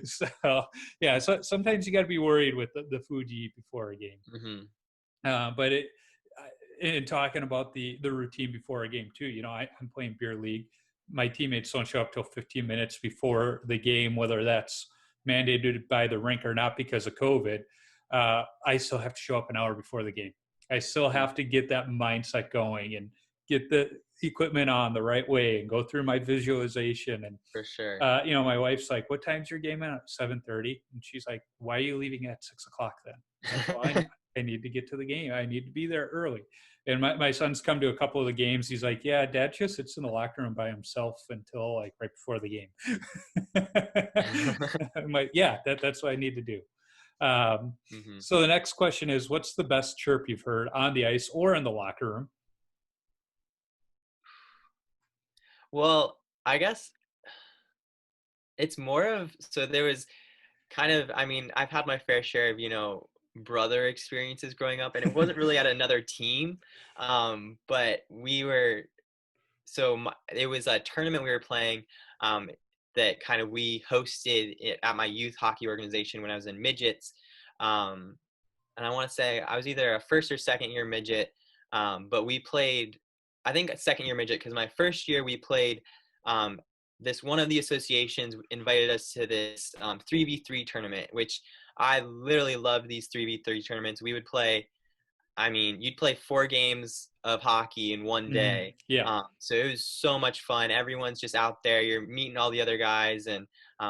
So yeah, so sometimes you got to be worried with the food you eat before a game. Mm-hmm. But in talking about the routine before a game too, I'm playing beer league. My teammates don't show up till 15 minutes before the game, whether that's mandated by the rink or not because of COVID. I still have to show up an hour before the game. I still have to get that mindset going and get the equipment on the right way and go through my visualization. And For sure. my wife's like, "What time's your game at?" 7:30, and she's like, "Why are you leaving at 6:00 then?" Like, well, I need to get to the game. I need to be there early. And my son's come to a couple of the games. He's like, "Yeah, Dad just sits in the locker room by himself until like right before the game." I'm like, "Yeah, that's what I need to do." So the next question is, what's the best chirp you've heard on the ice or in the locker room? Well, I guess it's more of, so there was kind of, I've had my fair share of, brother experiences growing up, and it wasn't really at another team. But it was a tournament we were playing that kind of we hosted it at my youth hockey organization when I was in midgets. And I want to say I was either a first or second year midget, but we played, I think, a second year midget, because my first year we played this one of the associations invited us to this 3v3 tournament, which I literally loved these 3v3 tournaments. We would play, I mean, you'd play 4 games of hockey in one day. Yeah. So it was so much fun. Everyone's just out there. You're meeting all the other guys and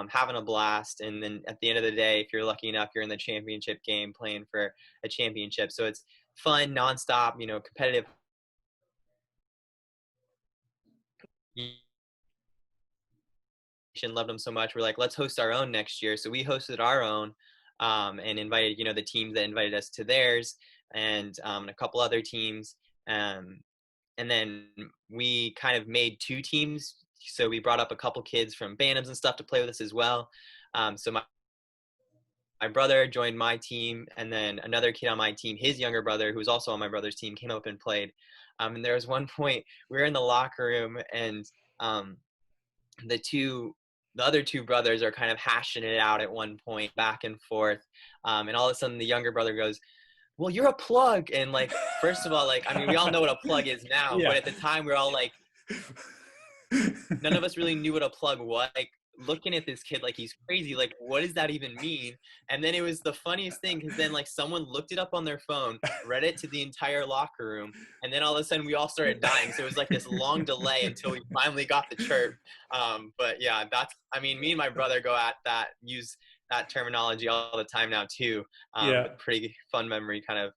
having a blast. And then at the end of the day, if you're lucky enough, you're in the championship game playing for a championship. So it's fun, nonstop, competitive. Loved them so much. We're like, let's host our own next year. So we hosted our own and invited, the teams that invited us to theirs, and a couple other teams. And then we kind of made 2 teams. So we brought up a couple kids from Bantams and stuff to play with us as well. So my brother joined my team, and then another kid on my team, his younger brother, who was also on my brother's team, came up and played. And there was one point we were in the locker room, and the other 2 brothers are kind of hashing it out at one point, back and forth. And all of a sudden the younger brother goes, "Well, you're a plug." And like, first of all, like, I mean, we all know what a plug is now, but at the time we were all like, none of us really knew what a plug was. Like, looking at this kid like he's crazy. Like, what does that even mean? And then it was the funniest thing, because then like someone looked it up on their phone, read it to the entire locker room, and then all of a sudden we all started dying. So it was like this long delay until we finally got the chirp. But yeah, me and my brother go at that, use that terminology all the time now too. Pretty fun memory, kind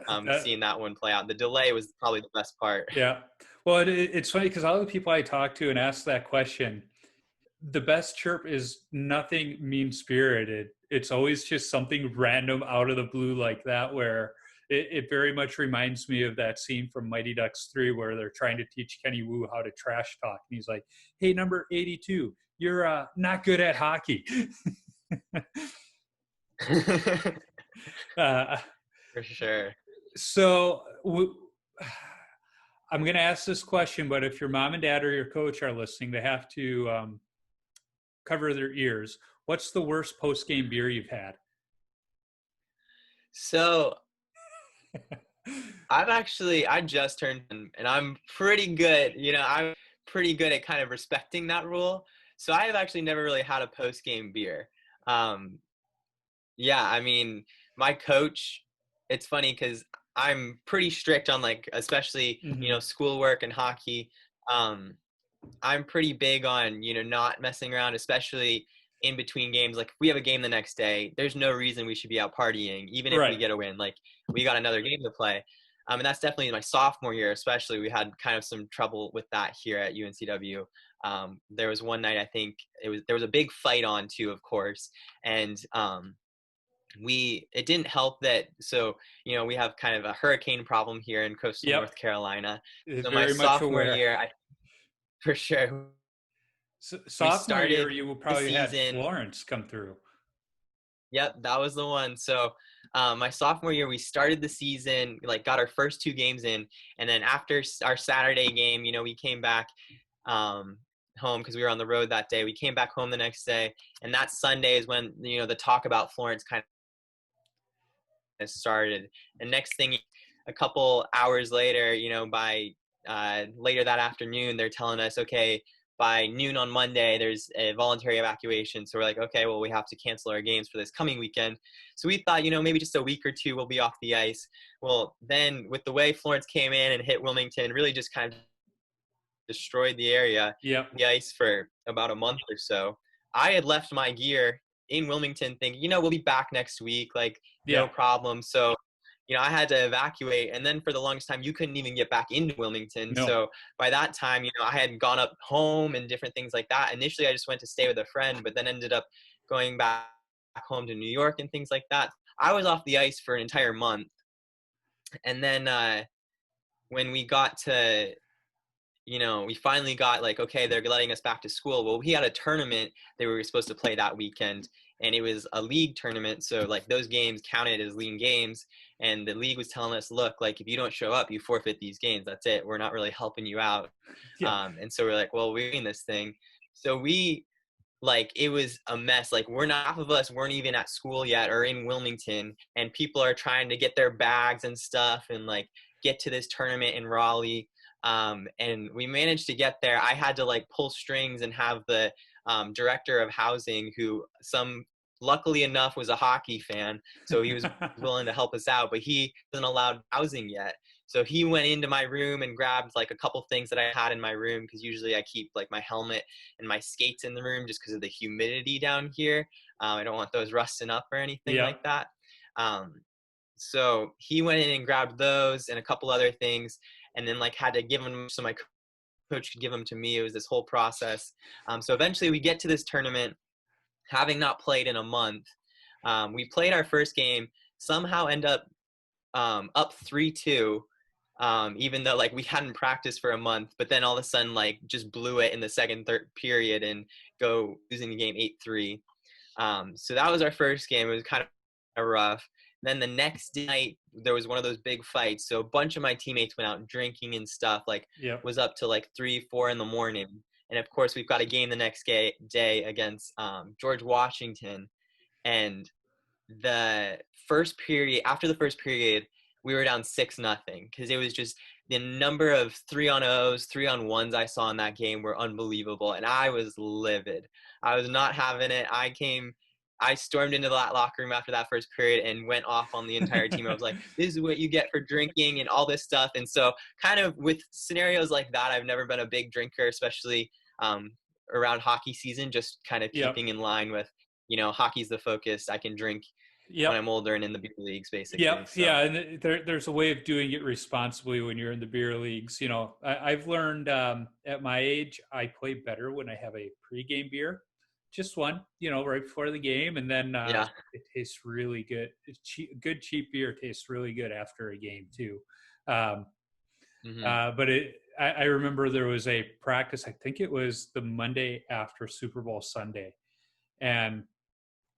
of seeing that one play out. The delay was probably the best part. Yeah. Well, it's funny because all the people I talk to and ask that question, the best chirp is nothing mean-spirited. It's always just something random out of the blue like that, where it very much reminds me of that scene from Mighty Ducks 3 where they're trying to teach Kenny Wu how to trash talk. And he's like, "Hey, number 82, you're not good at hockey." For sure. So I'm going to ask this question, but if your mom and dad or your coach are listening, they have to cover their ears. What's the worst post-game beer you've had? So I just turned, and I'm pretty good. I'm pretty good at kind of respecting that rule. So I have actually never really had a post-game beer. Yeah, I mean, my coach, it's funny because I'm pretty strict on, like, especially, schoolwork and hockey. I'm pretty big on, not messing around, especially in between games. Like, if we have a game the next day, there's no reason we should be out partying, even if we get a win. Like, we got another game to play. And that's definitely my sophomore year, especially. We had kind of some trouble with that here at UNCW. There was one night, I think there was a big fight on too, of course. And it didn't help that. So, we have kind of a hurricane problem here in coastal North Carolina. So my sophomore year, for sure. Sophomore year, you will probably have Florence come through. Yep, that was the one. So my sophomore year, we started the season, like, got our first 2 games in. And then after our Saturday game, we came back home because we were on the road that day. We came back home the next day. And that Sunday is when, the talk about Florence kind of started. And next thing, a couple hours later, by later that afternoon, they're telling us, okay, by noon on Monday, there's a voluntary evacuation. So we're like, okay, well, we have to cancel our games for this coming weekend. So we thought, maybe just a week or 2 we'll be off the ice. Well, then with the way Florence came in and hit Wilmington, really just kind of destroyed the area, the ice, for about a month or so. I had left my gear in Wilmington thinking, we'll be back next week, like, no problem. So, I had to evacuate. And then for the longest time, you couldn't even get back into Wilmington. No. So by that time, I had gone up home and different things like that. Initially, I just went to stay with a friend, but then ended up going back home to New York and things like that. I was off the ice for an entire month. And then when we got to, we finally got, like, okay, they're letting us back to school. Well, we had a tournament that we were supposed to play that weekend. and it was a league tournament. So like those games counted as league games. And the league was telling us, look, like if you don't show up, you forfeit these games. That's it. We're not really helping you out. Yeah. And so we're like, well, we're doing this thing. So it was a mess. Like half of us weren't even at school yet or in Wilmington, and people are trying to get their bags and stuff and like get to this tournament in Raleigh. And we managed to get there. I had to like pull strings and have the director of housing, who luckily enough was a hockey fan, so he was willing to help us out, but he wasn't allowed housing yet. So he went into my room and grabbed like a couple things that I had in my room, because usually I keep like my helmet and my skates in the room just because of the humidity down here. I don't want those rusting up or anything like that. So he went in and grabbed those and a couple other things, and then like had to give them, so my coach could give them to me. It was this whole process. So eventually we get to this tournament, having not played in a month. We played our first game, somehow end up 3-2, even though like we hadn't practiced for a month, but then all of a sudden like just blew it in the third period and go losing the game 8-3. So that was our first game. It was kind of rough. Then the next night there was one of those big fights. So a bunch of my teammates went out drinking and stuff, like was up to like 3-4 in the morning. And of course we've got a game the next day against George Washington. And after the first period, we were down 6-0, because it was just the number of 3-on-0s, 3-on-1s I saw in that game were unbelievable. And I was livid. I was not having it. I stormed into that locker room after that first period and went off on the entire team. I was like, this is what you get for drinking and all this stuff. And so kind of with scenarios like that, I've never been a big drinker, especially around hockey season, just kind of keeping in line with, hockey's the focus. I can drink when I'm older and in the beer leagues, basically. Yeah, and there's a way of doing it responsibly when you're in the beer leagues. I've learned at my age, I play better when I have a pregame beer. Just one, right before the game, and then it tastes really good. Good cheap beer tastes really good after a game too. But I remember there was a practice. I think it was the Monday after Super Bowl Sunday, and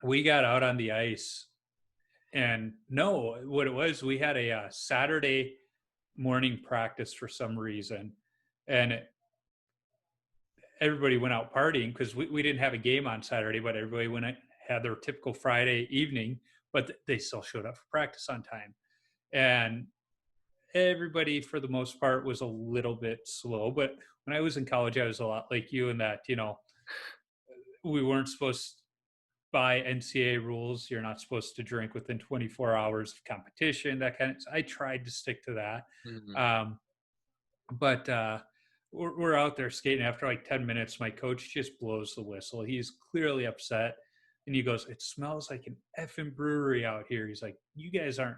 we got out on the ice. And what it was, we had a Saturday morning practice for some reason, and everybody went out partying because we didn't have a game on Saturday, but everybody had their typical Friday evening, but they still showed up for practice on time. And everybody, for the most part, was a little bit slow. But when I was in college, I was a lot like you in that, we weren't supposed, by NCAA rules, you're not supposed to drink within 24 hours of competition, that kind of. I tried to stick to that. But we're out there skating. After like 10 minutes, my coach just blows the whistle. He's clearly upset. And he goes, it smells like an effing brewery out here. He's like, you guys aren't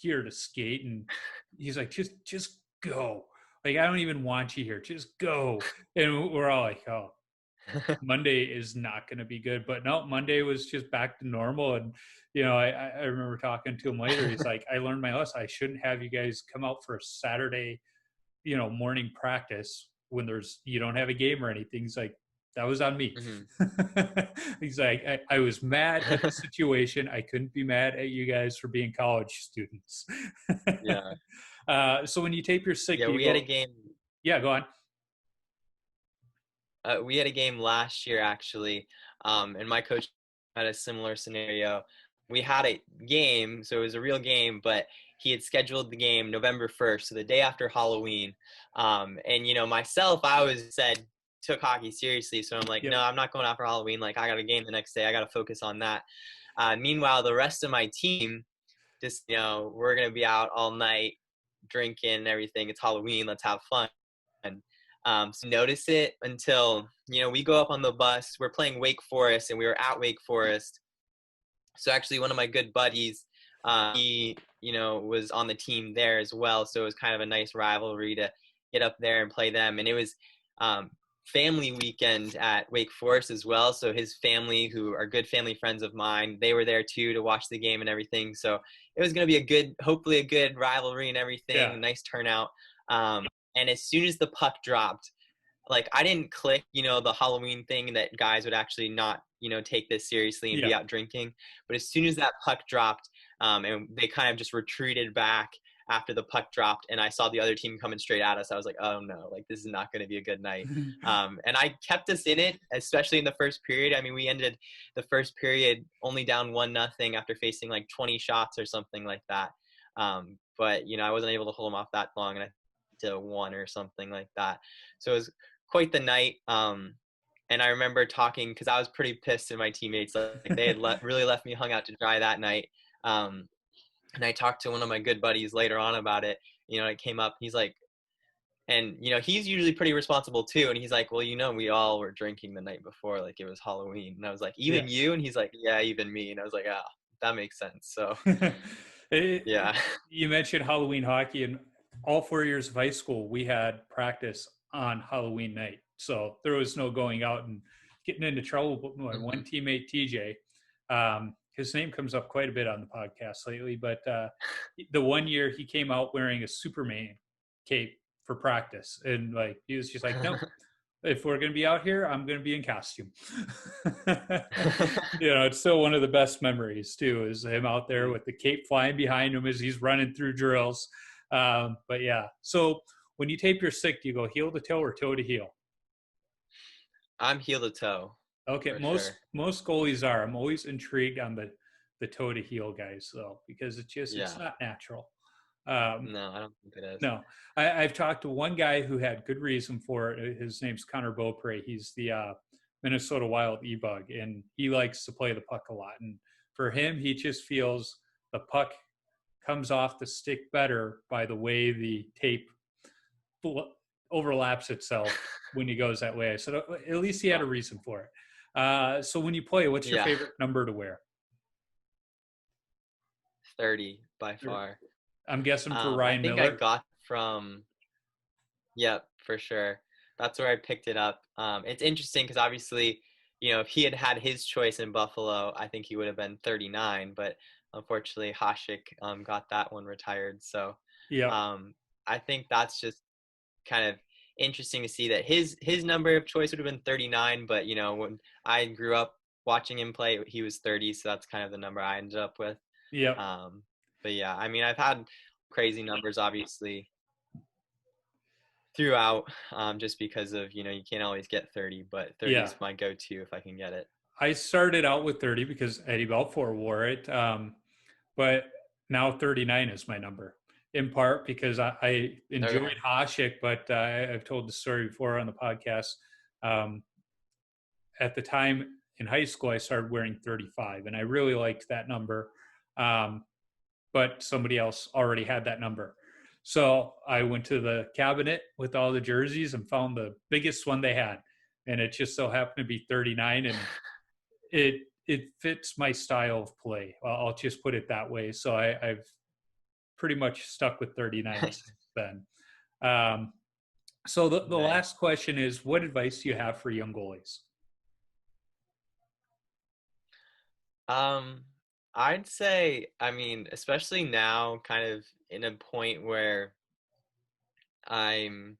here to skate. And he's like, just go. Like, I don't even want you here. Just go. And we're all like, oh, Monday is not going to be good. But no, Monday was just back to normal. And, I remember talking to him later. He's like, I learned my lesson. I shouldn't have you guys come out for a Saturday morning practice when you don't have a game or anything. He's like, that was on me. He's like, I was mad at the situation. I couldn't be mad at you guys for being college students. So when you tape your sick, we had a game. Yeah, go on. We had a game last year, actually, and my coach had a similar scenario. We had a game, so it was a real game, but he had scheduled the game November 1st, so the day after Halloween. And, myself, I always took hockey seriously, so I'm like, no, I'm not going out for Halloween. Like, I got a game the next day. I got to focus on that. Meanwhile, the rest of my team, just, we're going to be out all night drinking and everything. It's Halloween. Let's have fun. So notice it until, we go up on the bus. We're playing Wake Forest, and we were at Wake Forest. So actually one of my good buddies, he, was on the team there as well. So it was kind of a nice rivalry to get up there and play them. And it was family weekend at Wake Forest as well. So his family, who are good family friends of mine, they were there too to watch the game and everything. So it was going to be hopefully a good rivalry and everything, nice turnout. And as soon as the puck dropped, like, I didn't click, the Halloween thing that guys would actually not, take this seriously and be Yeah. out drinking. But as soon as that puck dropped, and they kind of just retreated back after the puck dropped, and I saw the other team coming straight at us, I was like, oh no, like this is not going to be a good night. And I kept us in it, especially in the first period. I mean, we ended the first period only down 1-0 after facing like 20 shots or something like that. But I wasn't able to hold them off that long, and I did 1 or something like that. So it was quite the night. And I remember talking, because I was pretty pissed at my teammates. Like they had really left me hung out to dry that night. And I talked to one of my good buddies later on about it. It came up. He's like, and he's usually pretty responsible too. And he's like, well, we all were drinking the night before, like it was Halloween. And I was like, even you? And he's like, yeah, even me. And I was like, ah, that makes sense. So yeah. You mentioned Halloween hockey, and all 4 years of high school, we had practice on Halloween night. So there was no going out and getting into trouble. But my one teammate, TJ, his name comes up quite a bit on the podcast lately, but the 1 year he came out wearing a Superman cape for practice. And like, he was just like, no, if we're going to be out here, I'm going to be in costume. It's still one of the best memories too, is him out there with the cape flying behind him as he's running through drills. But yeah, so when you tape your stick, do you go heel to toe or toe to heel? I'm heel to toe. Okay, most goalies are. I'm always intrigued on the toe to heel guys, though, because it's not natural. No, I don't think it is. No, I've talked to one guy who had good reason for it. His name's Connor Beaupre. He's the Minnesota Wild e-bug, and he likes to play the puck a lot. And for him, he just feels the puck comes off the stick better by the way the tape overlaps itself when he goes that way. So at least he had a reason for it. So when you play, what's your favorite number to wear? 30 by far. I'm guessing for Ryan Miller. I think I got from, for sure. That's where I picked it up. It's interesting because obviously, if he had had his choice in Buffalo, I think he would have been 39. But unfortunately, Hasek got that one retired. So I think that's just kind of interesting to see that his number of choice would have been 39. But, when I grew up watching him play, he was 30. So that's kind of the number I ended up with. Yeah. But yeah, I mean, I've had crazy numbers, obviously, throughout, just because of, you can't always get 30, but 30 is my go-to if I can get it. I started out with 30 because Eddie Balfour wore it, but now 39 is my number, in part because I enjoyed Hasek, but I've told the story before on the podcast. At the time in high school, I started wearing 35, and I really liked that number. But somebody else already had that number. So I went to the cabinet with all the jerseys and found the biggest one they had. And it just so happened to be 39. And it fits my style of play. I'll just put it that way. So I've pretty much stuck with 39 since then. So the last question is, what advice do you have for young goalies? I'd say, I mean, especially now, kind of in a point where I'm,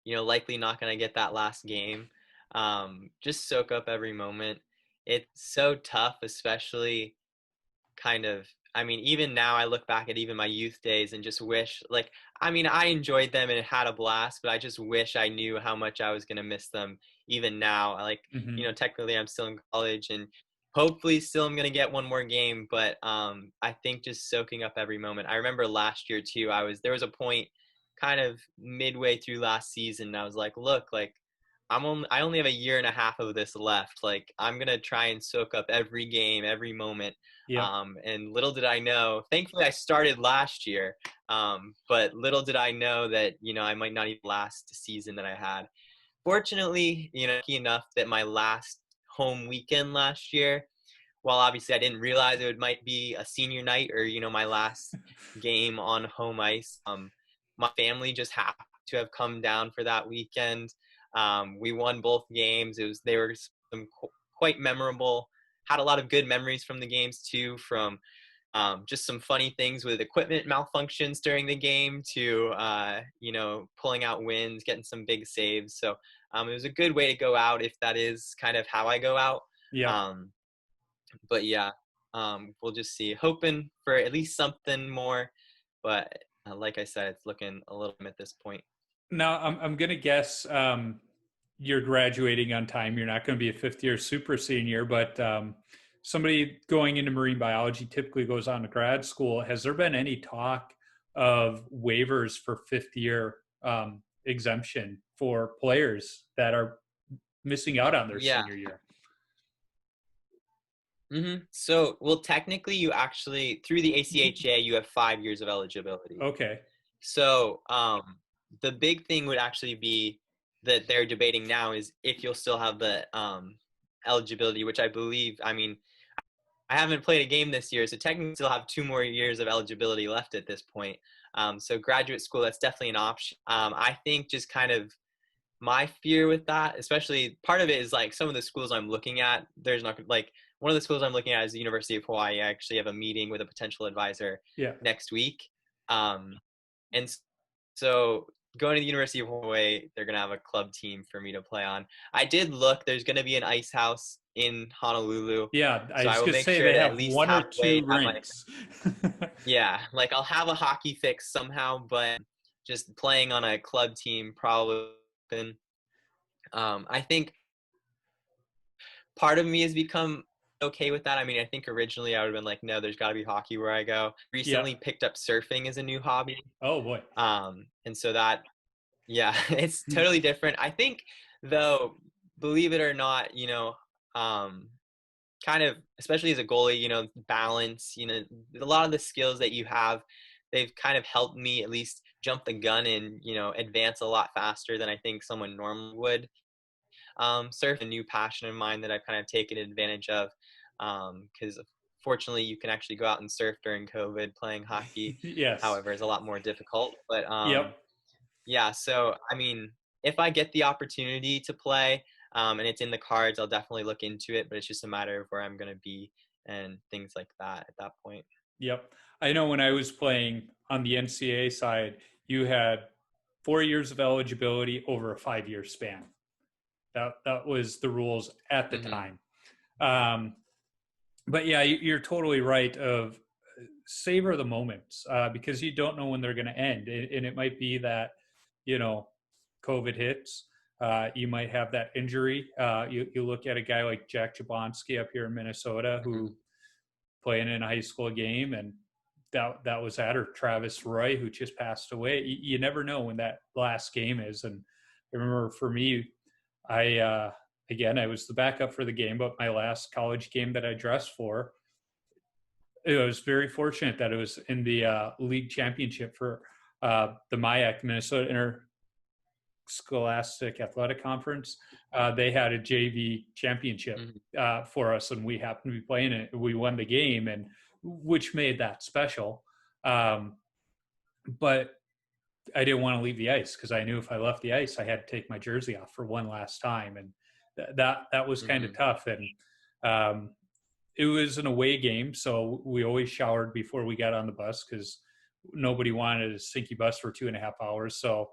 likely not going to get that last game. Just soak up every moment. It's so tough, especially kind of, I mean, even now I look back at even my youth days and just wish, I enjoyed them and had a blast, but I just wish I knew how much I was going to miss them even now. Technically I'm still in college and hopefully still I'm going to get one more game, but I think just soaking up every moment. I remember last year too, there was a point kind of midway through last season, and I was like, look, I only have a year and a half of this left. I'm going to try and soak up every game, every moment. Yeah. And little did I know, thankfully I started last year, but little did I know that, I might not even last the season that I had. Fortunately, lucky enough that my last home weekend last year, while obviously I didn't realize it might be a senior night or my last game on home ice, my family just happened to have come down for that weekend. We won both games. They were quite memorable. Had a lot of good memories from the games too, from just some funny things with equipment malfunctions during the game to pulling out wins, getting some big saves. So it was a good way to go out if that is kind of how I go out. Yeah. But yeah, we'll just see. Hoping for at least something more, but like I said, it's looking a little at this point. Now I'm gonna guess you're graduating on time. You're not going to be a fifth year super senior, but somebody going into marine biology typically goes on to grad school. Has there been any talk of waivers for fifth year exemption for players that are missing out on their Yeah. senior year? So, well, technically, you actually through the ACHA, you have 5 years of eligibility. Okay. So, the big thing would actually be that they're debating now is if you'll still have the eligibility, which I believe. I mean, I haven't played a game this year, so technically still have 2 more years of eligibility left at this point. So graduate school, that's definitely an option. I think just kind of my fear with that, especially part of it is like some of the schools I'm looking at, there's not like one of the schools I'm looking at is the University of Hawaii. I actually have a meeting with a potential advisor next week. And so going to the University of Hawaii, they're going to have a club team for me to play on. I did look, there's going to be an ice house in Honolulu. Yeah, I so was I will going to make say sure they to have at least one or halfway two have my, rinks. yeah, like I'll have a hockey fix somehow, but just playing on a club team probably. I think part of me has become okay with that. I mean, I think originally I would have been like, no, there's got to be hockey where I go. Recently picked up surfing as a new hobby. Oh boy. And so that, yeah, it's totally different. I think though, believe it or not, kind of, especially as a goalie, balance, a lot of the skills that you have, they've kind of helped me at least jump the gun and, advance a lot faster than I think someone normally would. Surf a new passion of mine that I've kind of taken advantage of, because fortunately you can actually go out and surf during COVID. Playing hockey, Yes. however, is a lot more difficult. But Yep. yeah, so I mean, if I get the opportunity to play, and it's in the cards, I'll definitely look into it. But it's just a matter of where I'm going to be and things like that at that point. Yep. I know when I was playing on the NCAA side, you had 4 years of eligibility over a 5-year span. That was the rules at the time. But yeah, you're totally right of savor the moments because you don't know when they're going to end. And it might be that, COVID hits. You might have that injury. You look at a guy like Jack Jablonski up here in Minnesota who playing in a high school game, and that was that, or Travis Roy who just passed away. You never know when that last game is. And I remember for me, I was the backup for the game, but my last college game that I dressed for, it was very fortunate that it was in the league championship for the MIAC, Minnesota Interscholastic Athletic Conference. They had a JV championship for us, and we happened to be playing it. We won the game, and which made that special. But I didn't want to leave the ice because I knew if I left the ice, I had to take my jersey off for one last time, and that was kind of tough. And it was an away game, so we always showered before we got on the bus because nobody wanted a stinky bus for 2.5 hours. So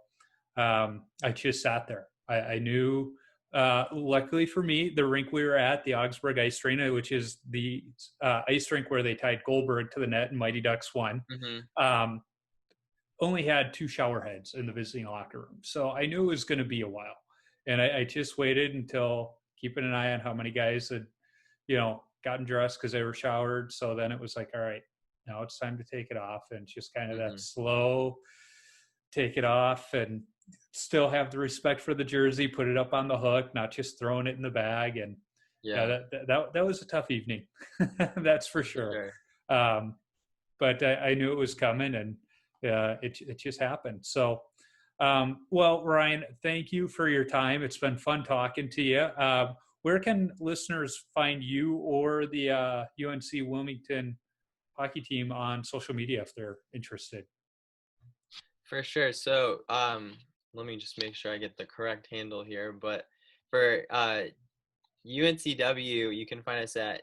I just sat there. I knew, luckily for me, the rink we were at, the Augsburg Ice Arena, which is the ice rink where they tied Goldberg to the net and Mighty Ducks won, only had 2 shower heads in the visiting locker room. So I knew it was going to be a while. And I just waited until keeping an eye on how many guys had, gotten dressed because they were showered. So then it was like, all right, now it's time to take it off. And just kind of that slow take it off and still have the respect for the jersey, put it up on the hook, not just throwing it in the bag. And that was a tough evening. That's for sure. But I knew it was coming, and it just happened. So, well, Ryan, thank you for your time. It's been fun talking to you. Where can listeners find you or the UNC Wilmington hockey team on social media if they're interested? For sure. So let me just make sure I get the correct handle here. But for UNCW, you can find us at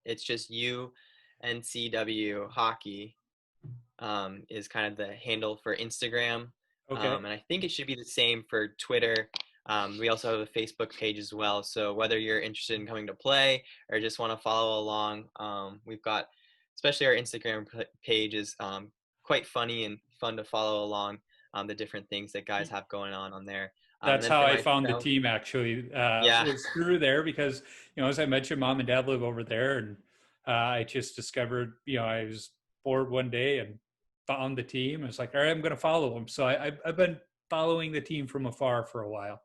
it's just UNCW Hockey is kind of the handle for Instagram. Okay. And I think it should be the same for Twitter. We also have a Facebook page as well. So whether you're interested in coming to play or just want to follow along, we've got, especially our Instagram page is quite funny and fun to follow along the different things that guys have going on there. That's Then how for I found the myself, team, actually. yeah, Was through there because, as I mentioned, mom and dad live over there, and I just discovered, I was bored one day and found the team. I was like, all right, I'm going to follow them. So I've been following the team from afar for a while.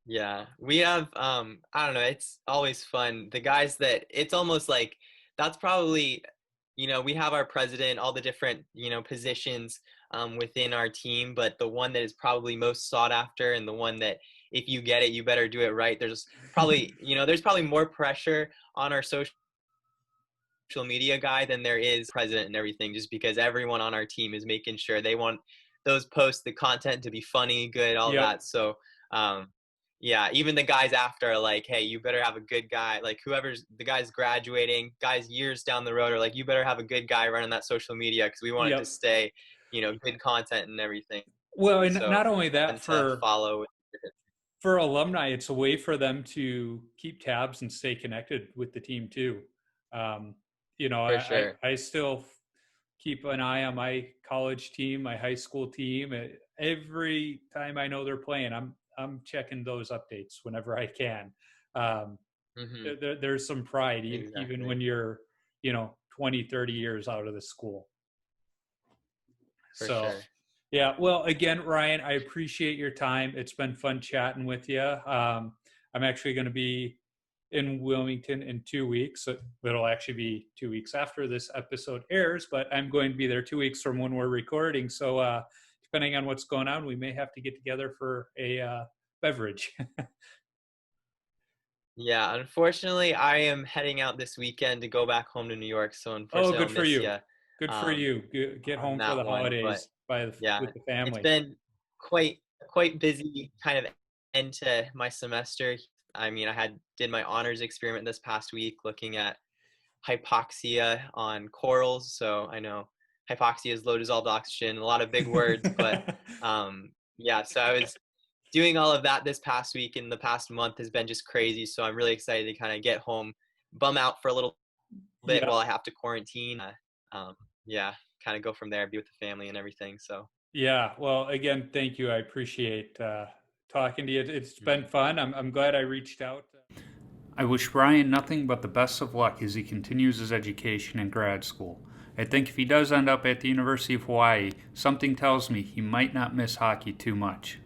yeah, we have, I don't know, it's always fun. The guys that, it's almost like, that's probably, we have our president, all the different, positions within our team, but the one that is probably most sought after and the one that if you get it, you better do it right. There's probably, there's probably more pressure on our social media guy than there is president and everything, just because everyone on our team is making sure they want those posts, the content to be funny, good, all Yep. that. So, yeah, even the guys after are like, hey, you better have a good guy. Like whoever's the guys graduating, guys years down the road are like, you better have a good guy running that social media because we want it to Yep. stay, good content and everything. Well, and So not only that, fun to for follow. alumni, it's a way for them to keep tabs and stay connected with the team too. Um, For I sure. I still keep an eye on my college team, my high school team. Every time I know they're playing, I'm checking those updates whenever I can. Um, Hmm. there's some pride, even Exactly. when you're 20, 30 years out of the school. For So, sure. yeah. Well, again, Ryan, I appreciate your time. It's been fun chatting with you. I'm actually going to be in Wilmington in 2 weeks. So it'll actually be 2 weeks after this episode airs, but I'm going to be there 2 weeks from when we're recording. So, depending on what's going on, we may have to get together for a beverage. Yeah, unfortunately, I am heading out this weekend to go back home to New York. So Oh, unfortunately, I'll good for miss you. you Good for you. Get on home for that the one. But holidays yeah, with the it's family. been quite busy kind of end to my semester. I mean, did my honors experiment this past week looking at hypoxia on corals. So I know hypoxia is low dissolved oxygen, a lot of big words, but yeah, so I was doing all of that this past week, and the past month has been just crazy. So I'm really excited to kind of get home, bum out for a little bit Yeah. while I have to quarantine. Yeah, kind of go from there, be with the family and everything. So Yeah. Well, again, thank you. I appreciate talking to you. It's been fun. I'm glad I reached out. I wish Ryan nothing but the best of luck as he continues his education in grad school. I think if he does end up at the University of Hawaii, something tells me he might not miss hockey too much.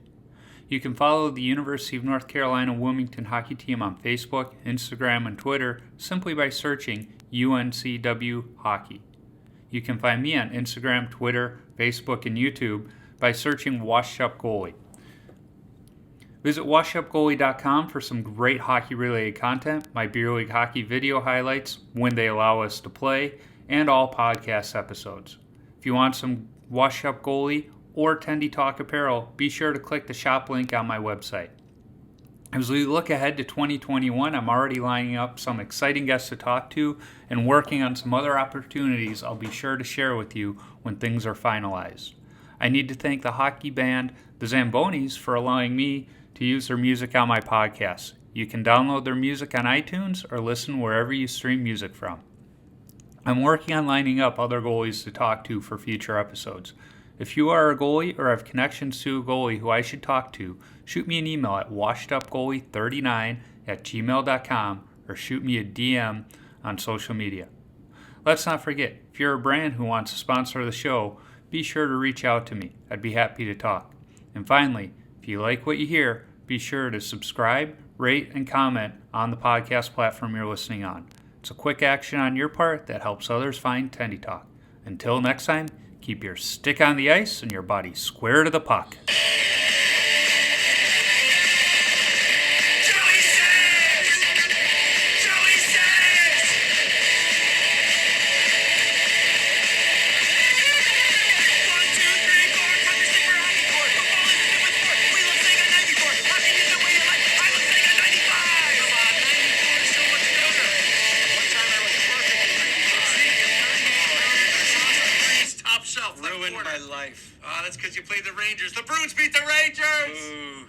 You can follow the University of North Carolina Wilmington hockey team on Facebook, Instagram, and Twitter simply by searching UNCW Hockey. You can find me on Instagram, Twitter, Facebook, and YouTube by searching Washed Up Goalie. Visit washedupgoalie.com for some great hockey-related content, my beer league hockey video highlights, when they allow us to play, and all podcast episodes. If you want some Washed Up Goalie or Tendy Talk apparel, be sure to click the shop link on my website. As we look ahead to 2021, I'm already lining up some exciting guests to talk to and working on some other opportunities I'll be sure to share with you when things are finalized. I need to thank the hockey band, the Zambonis, for allowing me to use their music on my podcast. You can download their music on iTunes or listen wherever you stream music from. I'm working on lining up other goalies to talk to for future episodes. If you are a goalie or have connections to a goalie who I should talk to, shoot me an email at washedupgoalie39@gmail.com or shoot me a DM on social media. Let's not forget, if you're a brand who wants to sponsor the show, be sure to reach out to me. I'd be happy to talk. And finally, if you like what you hear, be sure to subscribe, rate, and comment on the podcast platform you're listening on. It's a quick action on your part that helps others find Tendy Talk. Until next time, keep your stick on the ice and your body square to the puck. Ruined my life. That's because you played the Rangers. The Bruins beat the Rangers! Ooh.